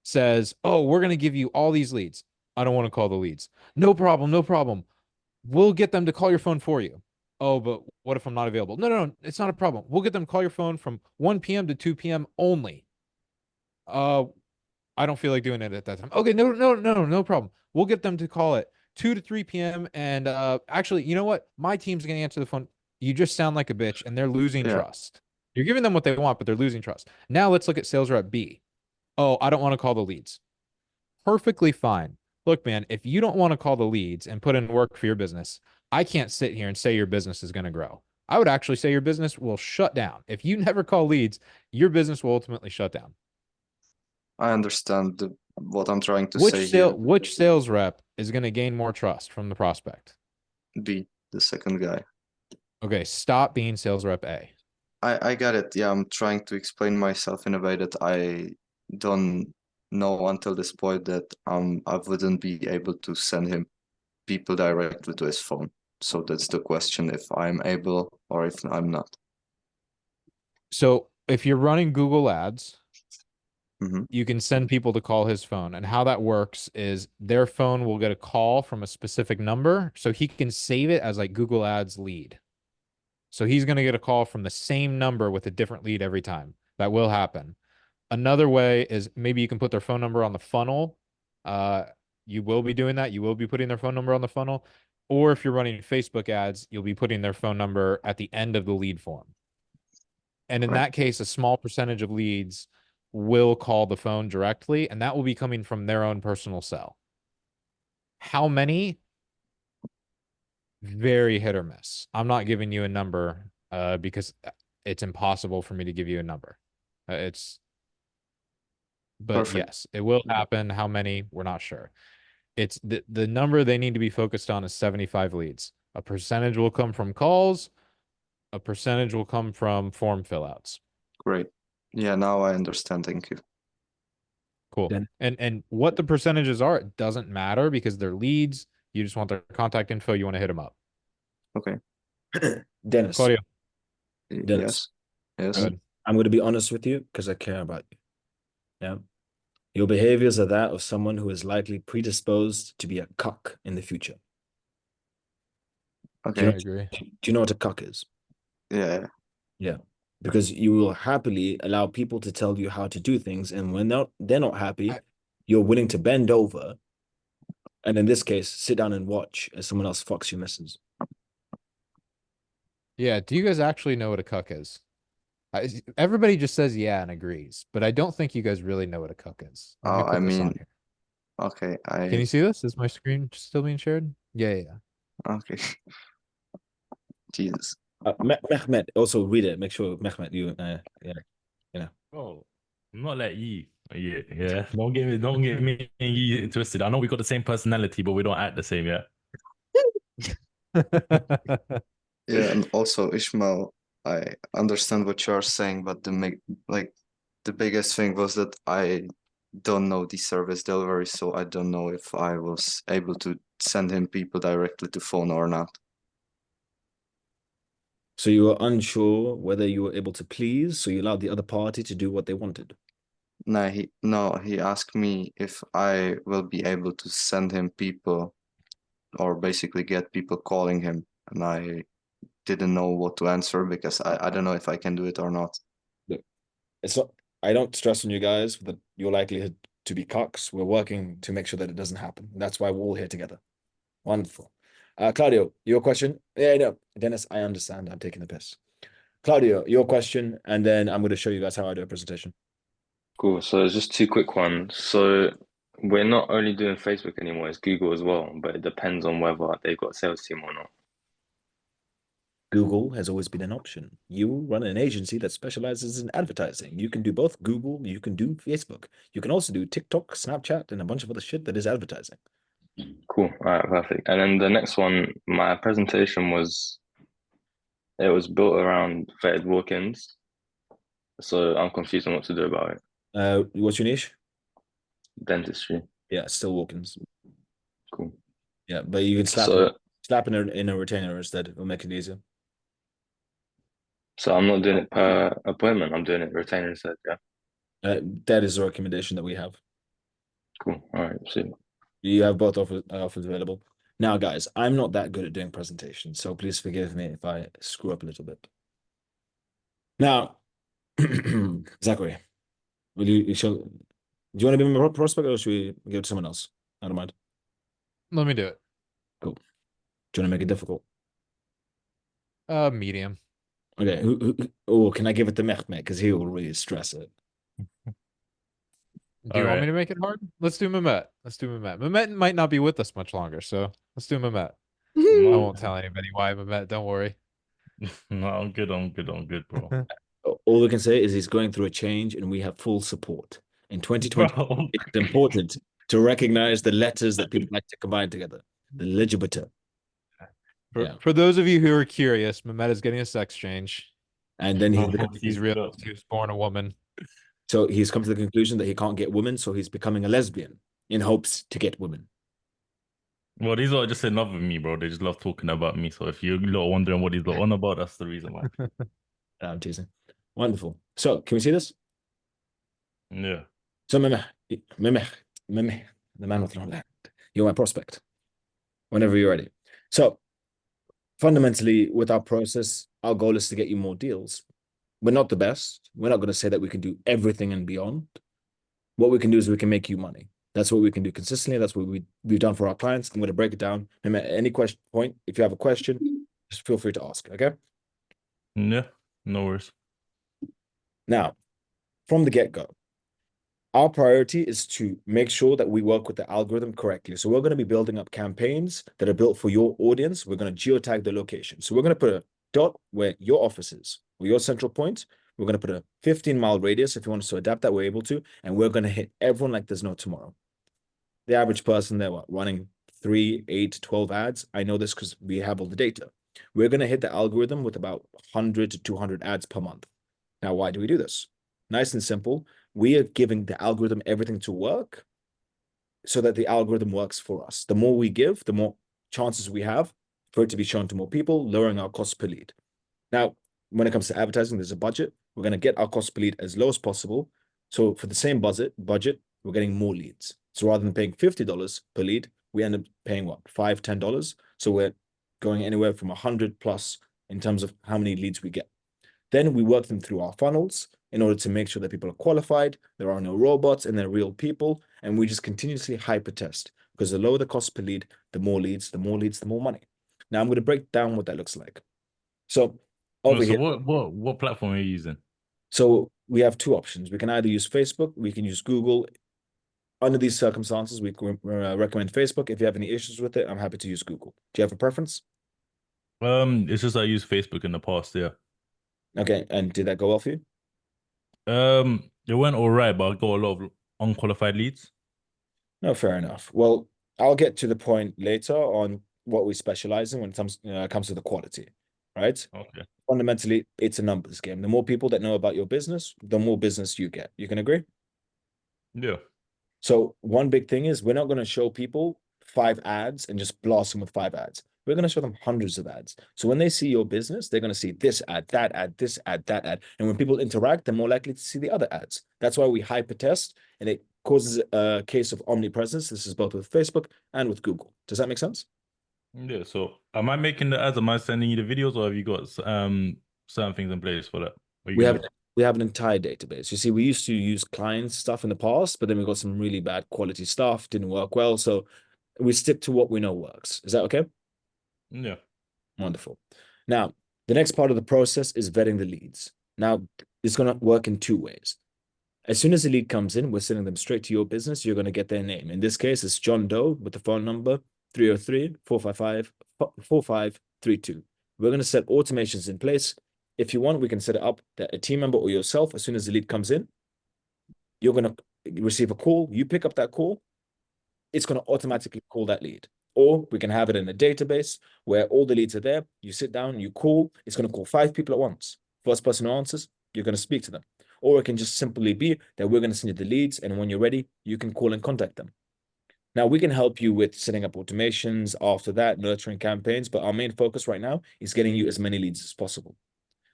says, oh, we're going to give you all these leads. I don't want to call the leads. No problem. No problem. We'll get them to call your phone for you. Oh, but what if I'm not available? No, it's not a problem. We'll get them to call your phone from 1 p.m. to 2 p.m. only. I don't feel like doing it at that time. Okay, no problem. We'll get them to call it 2 to 3 p.m. And actually, you know what? My team's going to answer the phone. You just sound like a bitch and they're losing trust. You're giving them what they want, but they're losing trust. Now let's look at sales rep B. Oh, I don't want to call the leads. Perfectly fine. Look, man, if you don't want to call the leads and put in work for your business, I can't sit here and say your business is going to grow. I would actually say your business will shut down. If you never call leads, your business will ultimately shut down. I understand what I'm trying to say here. Which sales rep is going to gain more trust from the prospect? B, the second guy. Okay, stop being sales rep A. I get it. Yeah, I'm trying to explain myself in a way that I don't know until this point that I wouldn't be able to send him people directly to his phone. So that's the question, if I'm able or if I'm not. So if you're running Google Ads, Mhm. you can send people to call his phone. And how that works is their phone will get a call from a specific number. So he can save it as like Google Ads lead. So he's going to get a call from the same number with a different lead every time. That will happen. Another way is maybe you can put their phone number on the funnel. You will be doing that. You will be putting their phone number on the funnel. Or if you're running Facebook ads, you'll be putting their phone number at the end of the lead form. And in that case, a small percentage of leads will call the phone directly, and that will be coming from their own personal cell. How many? Very hit or miss. I'm not giving you a number because it's impossible for me to give you a number. But Perfect. yes, it will happen. How many? We're not sure. It's the number they need to be focused on is 75 leads. A percentage will come from calls. A percentage will come from form fillouts. Great. Yeah, now I understand. Thank you. Cool. And what the percentages are, it doesn't matter because they're leads. You just want their contact info. You want to hit them up. Okay. Dennis. Claudio. Dennis. Yes. I'm going to be honest with you because I care about you. Yeah. Your behaviors are that of someone who is likely predisposed to be a cuck in the future. Okay. I agree. Do you know what a cuck is? Yeah. Yeah. Because you will happily allow people to tell you how to do things, and when they're not happy, you're willing to bend over, and in this case, sit down and watch as someone else fucks your missus. Yeah. Do you guys actually know what a cuck is? Everybody just says yeah and agrees, but I don't think you guys really know what a cuck is. Let me put this on here. Okay. Can you see this? Is my screen still being shared? Yeah. Okay. Jesus. Mehmet, also read it. Make sure Mehmet, yeah. Oh, I'm not like you. Yeah. Don't get me and you twisted. I know we got the same personality, but we don't act the same, yeah. Yeah, and also Ishmael, I understand what you are saying, but the biggest thing was that I don't know the service delivery, so I don't know if I was able to send him people directly to phone or not. So you were unsure whether you were able to please, so you allowed the other party to do what they wanted. No, he asked me if I will be able to send him people or basically get people calling him, and I didn't know what to answer because I don't know if I can do it or not. it's not. I don't stress on you guys that your likelihood to be cucks. We're working to make sure that it doesn't happen. That's why we're all here together. Wonderful. Claudio, your question. Yeah, no, Dennis, I understand. I'm taking the piss. Claudio, your question, and then I'm going to show you guys how I do a presentation. Cool. So it's just two quick ones. So we're not only doing Facebook anymore, it's Google as well, but it depends on whether they've got a sales team or not. Google has always been an option. You run an agency that specializes in advertising. You can do both Google, you can do Facebook. You can also do TikTok, Snapchat, and a bunch of other shit that is advertising. Cool. All right, perfect. And then the next one, my presentation was built around vetted walk-ins. So I'm confused on what to do about it. What's your niche? Dentistry. Yeah, still walk-ins. Cool. Yeah, but you can slap in a retainer instead. It'll make it easier. So I'm not doing it per appointment. I'm doing it retainer instead. Yeah. That is a recommendation that we have. Cool. All right. See. You have both offers available. Now, guys, I'm not that good at doing presentations, so please forgive me if I screw up a little bit. Now, Zachary, do you want to be my prospect, or should we give it to someone else? I don't mind. Let me do it. Cool. Do you want to make it difficult? Medium. Okay. Oh, can I give it to Mehmet? Because he will really stress it. Do you want me to make it hard? Let's do Mehmet. Mehmet might not be with us much longer, so let's do Mehmet. I won't tell anybody why, Mehmet. Don't worry. No, I'm good, bro. All we can say is he's going through a change, and we have full support. In 2020, it's important to recognize the letters that people like to combine together. The legibility. For those of you who are curious, Mehmet is getting a sex change. And then he's realized he was born a woman. So he's come to the conclusion that he can't get women, so he's becoming a lesbian in hopes to get women. Well, these are just in love with me, bro. They just love talking about me. So if you're wondering what he's on about, that's the reason why. I'm teasing. Wonderful. So can we see this? Yeah. So Mehmet, the man with no land. You're my prospect. Whenever you're ready. So fundamentally, with our process, our goal is to get you more deals. We're not the best. We're not going to say that we can do everything and beyond. What we can do is we can make you money. That's what we can do consistently. That's what we've done for our clients. I'm going to break it down. At any point, if you have a question, just feel free to ask, okay? Yeah, no worries. Now, from the get-go, our priority is to make sure that we work with the algorithm correctly. So we're going to be building up campaigns that are built for your audience. We're going to geotag the location. So we're going to put a dot where your office is, or your central point. We're going to put a 15-mile radius. If you want us to adapt that, we're able to. And we're going to hit everyone like there's no tomorrow. The average person, they're running 3, 8, 12 ads. I know this because we have all the data. We're going to hit the algorithm with about 100 to 200 ads per month. Now, why do we do this? Nice and simple. We are giving the algorithm everything to work so that the algorithm works for us. The more we give, the more chances we have for it to be shown to more people, lowering our cost per lead. Now, when it comes to advertising, there's a budget. We're going to get our cost per lead as low as possible. So for the same budget, we're getting more leads. So rather than paying $50 per lead, we end up paying what, $5, $10? So we're going anywhere from 100 plus in terms of how many leads we get. Then we work them through our funnels in order to make sure that people are qualified, there are no robots, and they're real people. And we just continuously hyper test, because the lower the cost per lead, the more leads, the more money. Now I'm going to break down what that looks like. So over here. What platform are you using? So we have two options. We can either use Facebook, we can use Google. Under these circumstances, we recommend Facebook. If you have any issues with it, I'm happy to use Google. Do you have a preference? It's just I used Facebook in the past, yeah. Okay, and did that go well for you? It went all right, but I got a lot of unqualified leads. No, fair enough. Well, I'll get to the point later on what we specialize in when it comes to the quality, right? Okay. Fundamentally, it's a numbers game. The more people that know about your business, the more business you get. You can agree? Yeah. So one big thing is we're not going to show people 5 ads and just blast them with 5 ads. We're going to show them hundreds of ads. So when they see your business, they're going to see this ad, that ad, this ad, that ad. And when people interact, they're more likely to see the other ads. That's why we hyper test, and it causes a case of omnipresence. This is both with Facebook and with Google. Does that make sense? Yeah. So am I making the ads? Am I sending you the videos, or have you got certain things in place for that? We have we have an entire database. You see, we used to use client stuff in the past, but then we got some really bad quality stuff, didn't work well. So we stick to what we know works. Is that okay? Yeah. Wonderful. Now, the next part of the process is vetting the leads. Now, it's going to work in two ways. As soon as the lead comes in, we're sending them straight to your business. You're going to get their name. In this case, it's John Doe with the phone number 303-455-4532. We're going to set automations in place. If you want, we can set it up that a team member or yourself, as soon as the lead comes in, you're going to receive a call. You pick up that call. It's going to automatically call that lead. Or we can have it in a database where all the leads are there. You sit down, you call. It's going to call 5 people at once. First person who answers, you're going to speak to them. Or it can just simply be that we're going to send you the leads, and when you're ready, you can call and contact them. Now, we can help you with setting up automations after that, nurturing campaigns, but our main focus right now is getting you as many leads as possible.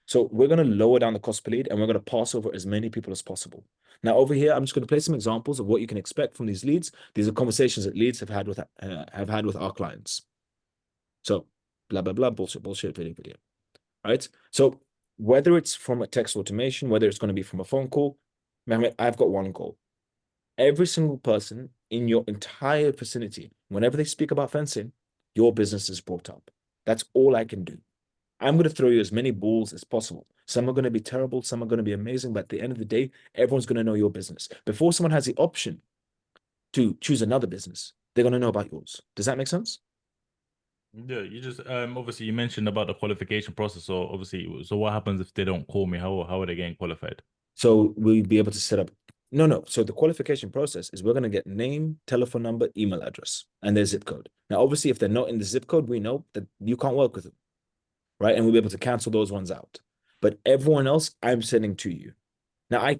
So we're going to lower down the cost per lead, and we're going to pass over as many people as possible. Now, over here, I'm just going to play some examples of what you can expect from these leads. These are conversations that leads have had with our clients. So, blah, blah, blah, bullshit, video. Right? So whether it's from a text automation, whether it's going to be from a phone call, Mehmet, I've got one goal. Every single person in your entire vicinity, whenever they speak about fencing, your business is brought up. That's all I can do. I'm going to throw you as many balls as possible. Some are going to be terrible, some are going to be amazing, but at the end of the day, everyone's going to know your business. Before someone has the option to choose another business, they're going to know about yours. Does that make sense? Yeah, you just obviously you mentioned about the qualification process. So obviously, so what happens if they don't call me? How are they getting qualified? So we'll be able to set up. No. So the qualification process is we're going to get name, telephone number, email address, and their zip code. Now, obviously, if they're not in the zip code, we know that you can't work with them, right? And we'll be able to cancel those ones out. But everyone else, I'm sending to you. Now,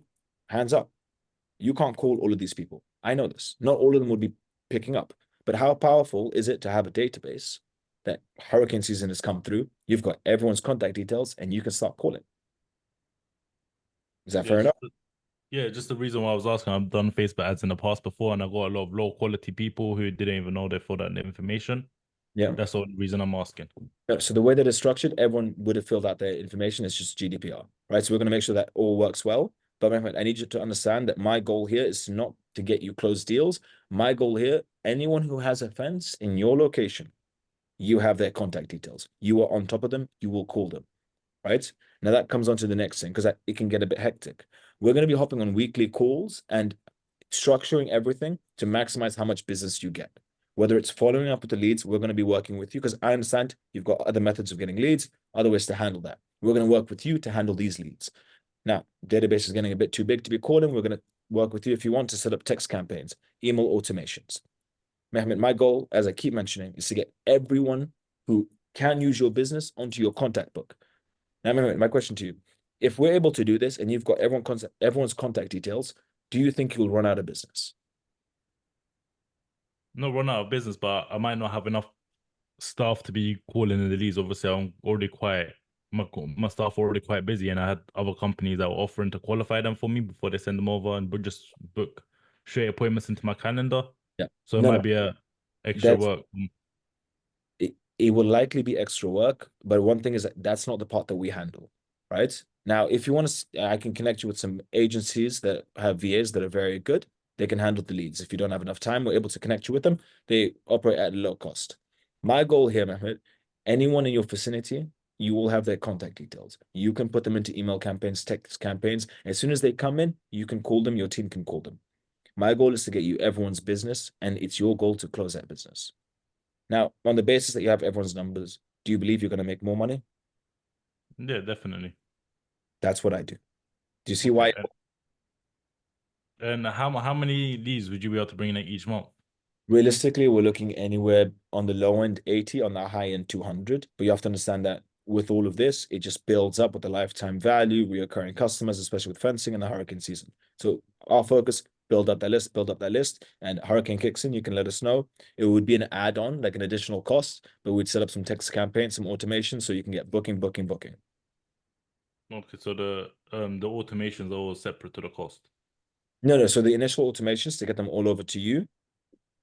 hands up, you can't call all of these people. I know this. Not all of them would be picking up. But how powerful is it to have a database that hurricane season has come through? You've got everyone's contact details, and you can start calling. Is that fair enough? Yeah, just the reason why I was asking, I've done Facebook ads in the past before, and I got a lot of low quality people who didn't even know they filled out the information. Yeah. That's the only reason I'm asking. So the way that it's structured, everyone would have filled out their information. It's just GDPR, right? So we're going to make sure that all works well. But I need you to understand that my goal here is not to get you closed deals. My goal here, anyone who has a fence in your location, you have their contact details. You are on top of them. You will call them, right? Now that comes on to the next thing because it can get a bit hectic. We're going to be hopping on weekly calls and structuring everything to maximize how much business you get. Whether it's following up with the leads, we're going to be working with you because I understand you've got other methods of getting leads, other ways to handle that. We're going to work with you to handle these leads. Now, database is getting a bit too big to be calling. We're going to work with you if you want to set up text campaigns, email automations. Mehmet, my goal, as I keep mentioning, is to get everyone who can use your business onto your contact book. Now, Mehmet, my question to you, if we're able to do this and you've got everyone's contact details, do you think you'll run out of business? Not run out of business, but I might not have enough staff to be calling in the leads. Obviously, I'm already my staff are already quite busy, and I had other companies that were offering to qualify them for me before they send them over and just book straight appointments into my calendar. Yeah. So it might be extra work. It will likely be extra work, but one thing is that's not the part that we handle, right? Now, if you want to, I can connect you with some agencies that have VAs that are very good. They can handle the leads. If you don't have enough time, we're able to connect you with them. They operate at a low cost. My goal here, Mehmet, anyone in your vicinity, you will have their contact details. You can put them into email campaigns, text campaigns. As soon as they come in, you can call them, your team can call them. My goal is to get you everyone's business, and it's your goal to close that business. Now, on the basis that you have everyone's numbers, do you believe you're going to make more money? Yeah, definitely. That's what I do. Do you see why? And how many leads would you be able to bring in each month? Realistically, we're looking anywhere on the low end 80, on the high end 200. But you have to understand that with all of this, it just builds up with the lifetime value, reoccurring customers, especially with fencing and the hurricane season. So our focus, build up that list, and hurricane kicks in, you can let us know. It would be an add-on, like an additional cost, but we'd set up some text campaigns, some automation, so you can get booking. Okay, so the automations are all separate to the cost. No. So the initial automations to get them all over to you,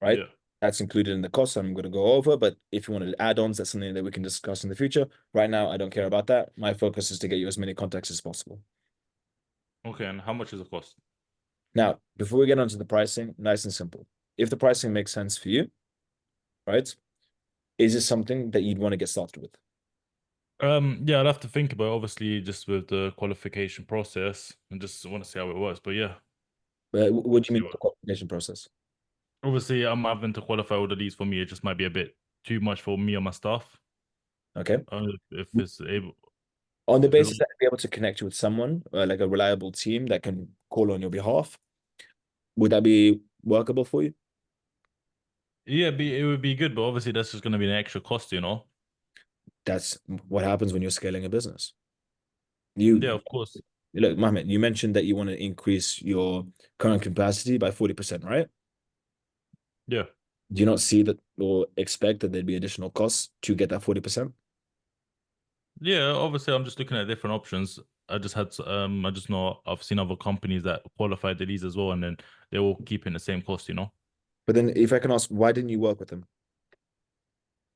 right? Yeah. That's included in the cost I'm going to go over. But if you wanted add-ons, that's something that we can discuss in the future. Right now, I don't care about that. My focus is to get you as many contacts as possible. Okay, and how much is the cost? Now, before we get onto the pricing, nice and simple. If the pricing makes sense for you, right? Is this something that you'd want to get started with? Yeah, I'd have to think about it, obviously just with the qualification process and just want to see how it works. But yeah, what do you mean with the qualification process? obviously I'm having to qualify all of these for me. It just might be a bit too much for me and my staff. Okay. If it's able. On the basis that I'd be able to connect you with someone, like a reliable team that can call on your behalf, would that be workable for you? Yeah, it would be good, but obviously that's just going to be an extra cost, you know? That's what happens when you're scaling a business. Yeah, of course. Look, Mohammed, you mentioned that you want to increase your current capacity by 40%, right? Yeah. Do you not see that or expect that there'd be additional costs to get that 40%? Yeah, obviously I'm just looking at different options. I just know I've seen other companies that qualified the leads as well, and then they're all keeping the same cost, you know? But then if I can ask, why didn't you work with them?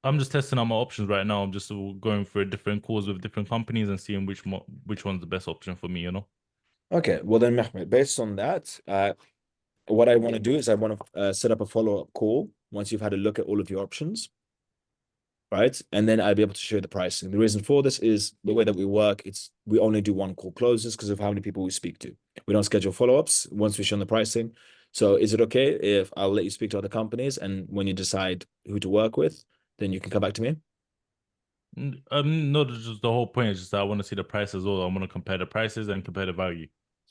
I'm just testing out my options right now. I'm just going for different calls with different companies and seeing which one's the best option for me, you know? Okay, well then, Mehmet, based on that, what I want to do is I want to set up a follow-up call once you've had a look at all of your options, right? And then I'll be able to show you the pricing. The reason for this is the way that we work. We only do one call closes because of how many people we speak to. We don't schedule follow-ups once we've shown the pricing. So is it okay if I'll let you speak to other companies, and when you decide who to work with, then you can come back to me? No, just the whole point is just that I want to see the price as well. I want to compare the prices and compare the value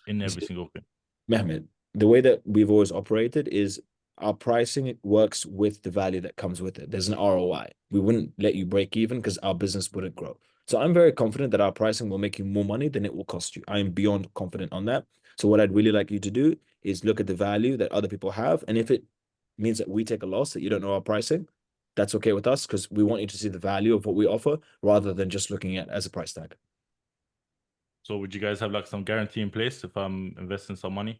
in every single thing. Mehmet, the way that we've always operated is our pricing works with the value that comes with it. There's an ROI. We wouldn't let you break even because our business wouldn't grow. So I'm very confident that our pricing will make you more money than it will cost you. I am beyond confident on that. So what I'd really like you to do is look at the value that other people have. And if it means that we take a loss, that you don't know our pricing, that's okay with us because we want you to see the value of what we offer rather than just looking at as a price tag. So would you guys have like some guarantee in place if I'm investing some money?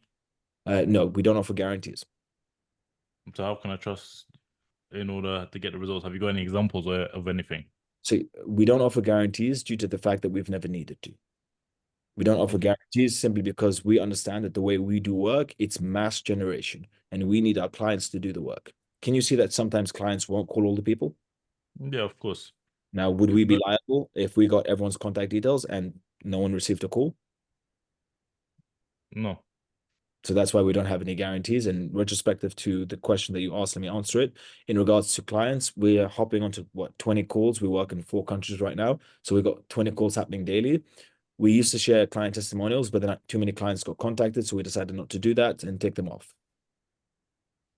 No, we don't offer guarantees. So how can I trust in order to get the results? Have you got any examples of anything? So we don't offer guarantees due to the fact that we've never needed to. We don't offer guarantees simply because we understand that the way we do work, it's mass generation, and we need our clients to do the work. Can you see that sometimes clients won't call all the people? Yeah, of course. Now, would we be liable if we got everyone's contact details and no one received a call? No. So that's why we don't have any guarantees. And retrospective to the question that you asked, let me answer it. In regards to clients, we are hopping onto 20 calls. We work in 4 countries right now. So we've got 20 calls happening daily. We used to share client testimonials, but then too many clients got contacted. So we decided not to do that and take them off.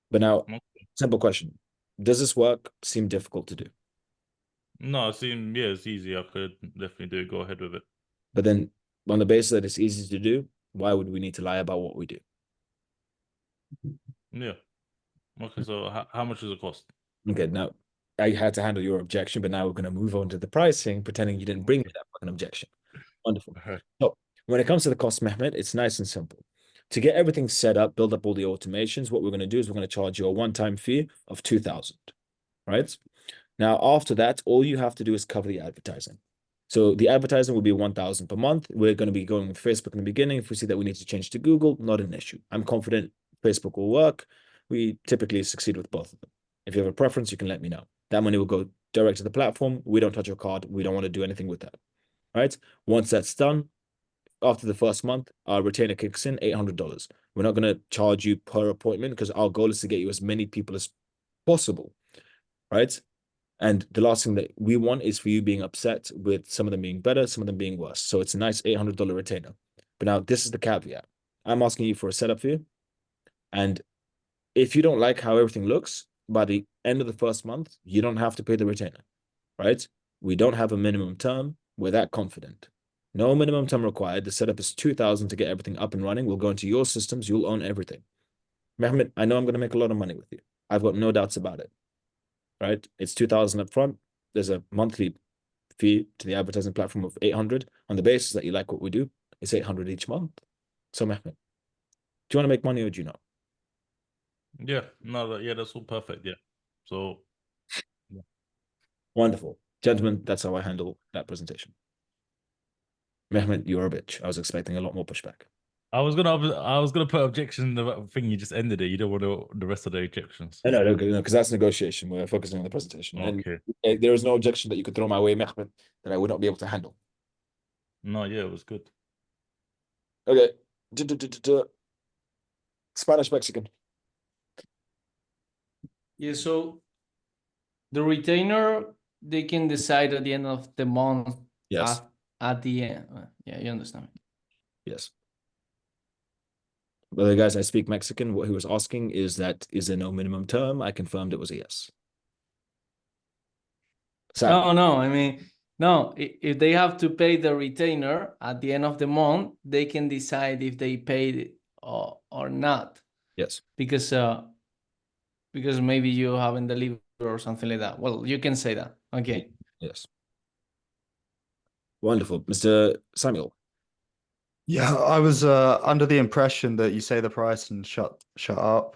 But now, simple question. Does this work seem difficult to do? No, it's easy. I could definitely do it. Go ahead with it. But then on the basis that it's easy to do, why would we need to lie about what we do? Yeah. Okay, so how much does it cost? Okay, now I had to handle your objection, but now we're going to move on to the pricing, pretending you didn't bring me that fucking objection. Wonderful. So when it comes to the cost, Mehmet, it's nice and simple. To get everything set up, build up all the automations, what we're going to do is we're going to charge you a one-time fee of 2,000, right? Now, after that, all you have to do is cover the advertising. So the advertising will be 1,000 per month. We're going to be going with Facebook in the beginning. If we see that we need to change to Google, not an issue. I'm confident Facebook will work. We typically succeed with both of them. If you have a preference, you can let me know. That money will go direct to the platform. We don't touch your card. We don't want to do anything with that, right? Once that's done, after the first month, our retainer kicks in, $800. We're not going to charge you per appointment because our goal is to get you as many people as possible, right? And the last thing that we want is for you being upset with some of them being better, some of them being worse. So it's a nice $800 retainer. But now this is the caveat. I'm asking you for a setup fee. And if you don't like how everything looks, by the end of the first month, you don't have to pay the retainer, right? We don't have a minimum term. We're that confident. No minimum term required. The setup is 2,000 to get everything up and running. We'll go into your systems. You'll own everything. Mehmet, I know I'm going to make a lot of money with you. I've got no doubts about it, right? It's 2,000 up front. There's a monthly fee to the advertising platform of 800 on the basis that you like what we do. It's 800 each month. So Mehmet, do you want to make money or do you not? Yeah, no, that's all perfect. Yeah. So, yeah. Wonderful. Gentlemen, that's how I handle that presentation. Mehmet, you're a bitch. I was expecting a lot more pushback. I was gonna put objection to the thing you just ended it. You don't want the rest of the objections. No, because that's negotiation. We're focusing on the presentation. Okay. And there is no objection that you could throw my way, Mehmet, that I would not be able to handle. No, yeah, it was good. Okay. Spanish Mexican. Yeah, so the retainer, they can decide at the end of the month. Yes. At the end. Yeah, you understand. Yes. Well, guys, I speak Mexican. What he was asking is there no minimum term? I confirmed it was a yes. No, I mean, no, if they have to pay the retainer at the end of the month, they can decide if they paid it or not. Yes. Because maybe you haven't delivered or something like that. Well, you can say that. Okay. Yes. Wonderful. Mr. Samuel. Yeah, I was under the impression that you say the price and shut up.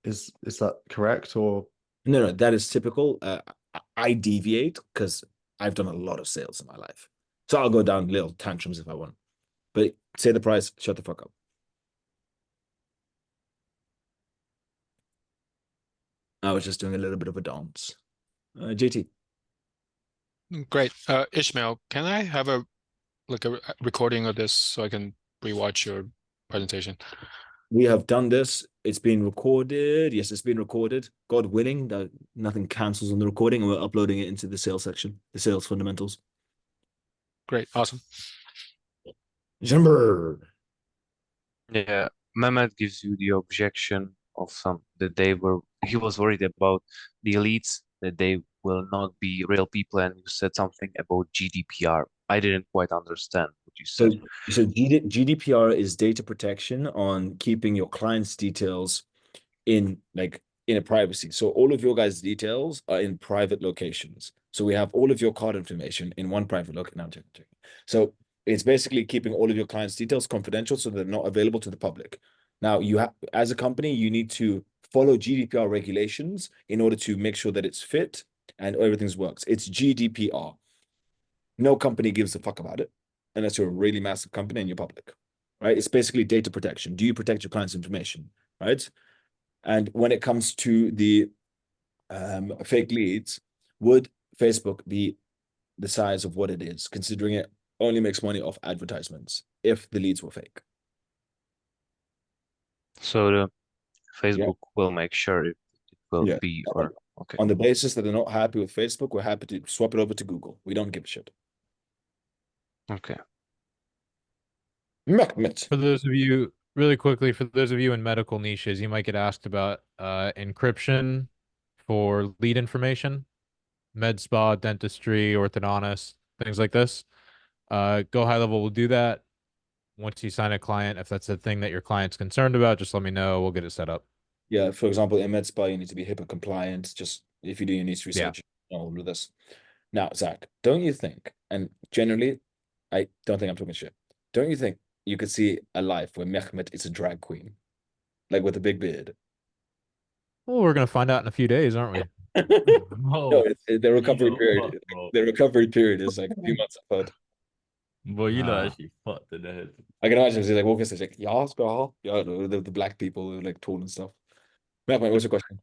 Is that correct or? No, that is typical. I deviate because I've done a lot of sales in my life. So I'll go down little tantrums if I want. But say the price, shut the fuck up. I was just doing a little bit of a dance. JT. Great. Ishmael, can I have a recording of this so I can rewatch your presentation? We have done this. It's been recorded. Yes, it's been recorded. God willing, that nothing cancels on the recording, and we're uploading it into the sales section, the sales fundamentals. Great. Awesome. Jumper. Yeah, Mehmet gives you the objection of he was worried about the elites, that they will not be real people, and you said something about GDPR. I didn't quite understand what you said. So GDPR is data protection on keeping your client's details in a privacy. So all of your guys' details are in private locations. So we have all of your card information in one private location. Now, so it's basically keeping all of your clients' details confidential so they're not available to the public. Now, you have, as a company, you need to follow GDPR regulations in order to make sure that it's fit and everything works. It's GDPR. No company gives a fuck about it unless you're a really massive company and you're public, right? It's basically data protection. Do you protect your client's information, right? And when it comes to the fake leads, would Facebook be the size of what it is, considering it only makes money off advertisements if the leads were fake? So the Facebook will make sure it will be, or okay. On the basis that they're not happy with Facebook, we're happy to swap it over to Google. We don't give a shit. Okay. For those of you, really quickly, for those of you in medical niches, you might get asked about encryption for lead information, med spa, dentistry, orthodontist, things like this. Go High Level will do that. Once you sign a client, if that's a thing that your client's concerned about, just let me know. We'll get it set up. Yeah, for example, in med spa, you need to be HIPAA compliant. Just if you do your needs research, all of this. Now, Zach, don't you think, and generally, I don't think I'm talking shit. Don't you think you could see a life where Mehmet is a drag queen, like with a big beard? Well, we're gonna find out in a few days, aren't we? No, the recovery period. The recovery period is like a few months apart. Boy, you know, actually fucked in the head. I can imagine he's like walking stage like, yeah, the black people who are like tall and stuff. Mehmet, what's your question?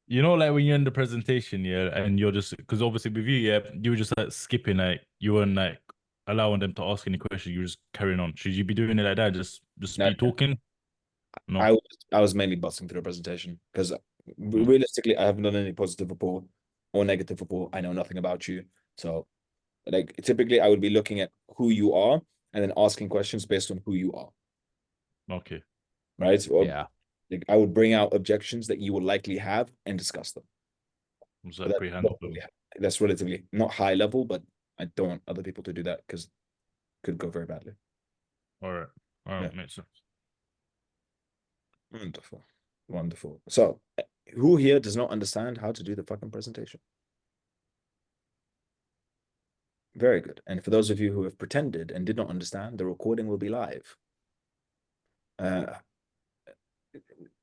You know, like when you're in the presentation, yeah, and you're just, because obviously with you, yeah, you were just like skipping, like you weren't like allowing them to ask any questions. You were just carrying on. Should you be doing it like that? Just be talking? No. I was mainly busting through the presentation because realistically, I haven't done any positive report or negative report. I know nothing about you. So like typically I would be looking at who you are and then asking questions based on who you are. Okay. Right? So, yeah. Like I would bring out objections that you will likely have and discuss them. Was that pre-handled? That's relatively not high level, but I don't want other people to do that because it could go very badly. All right, makes sense. Wonderful. So, who here does not understand how to do the fucking presentation? Very good. And for those of you who have pretended and did not understand, the recording will be live.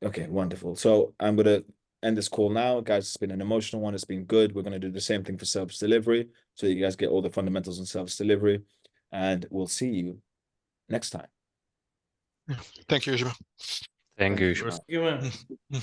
Okay, wonderful. So I'm going to end this call now. Guys, it's been an emotional one. It's been good. We're going to do the same thing for service delivery so you guys get all the fundamentals in service delivery. And we'll see you next time. Thank you, Ismael. Thank you, Thank you. Ismael. You, man.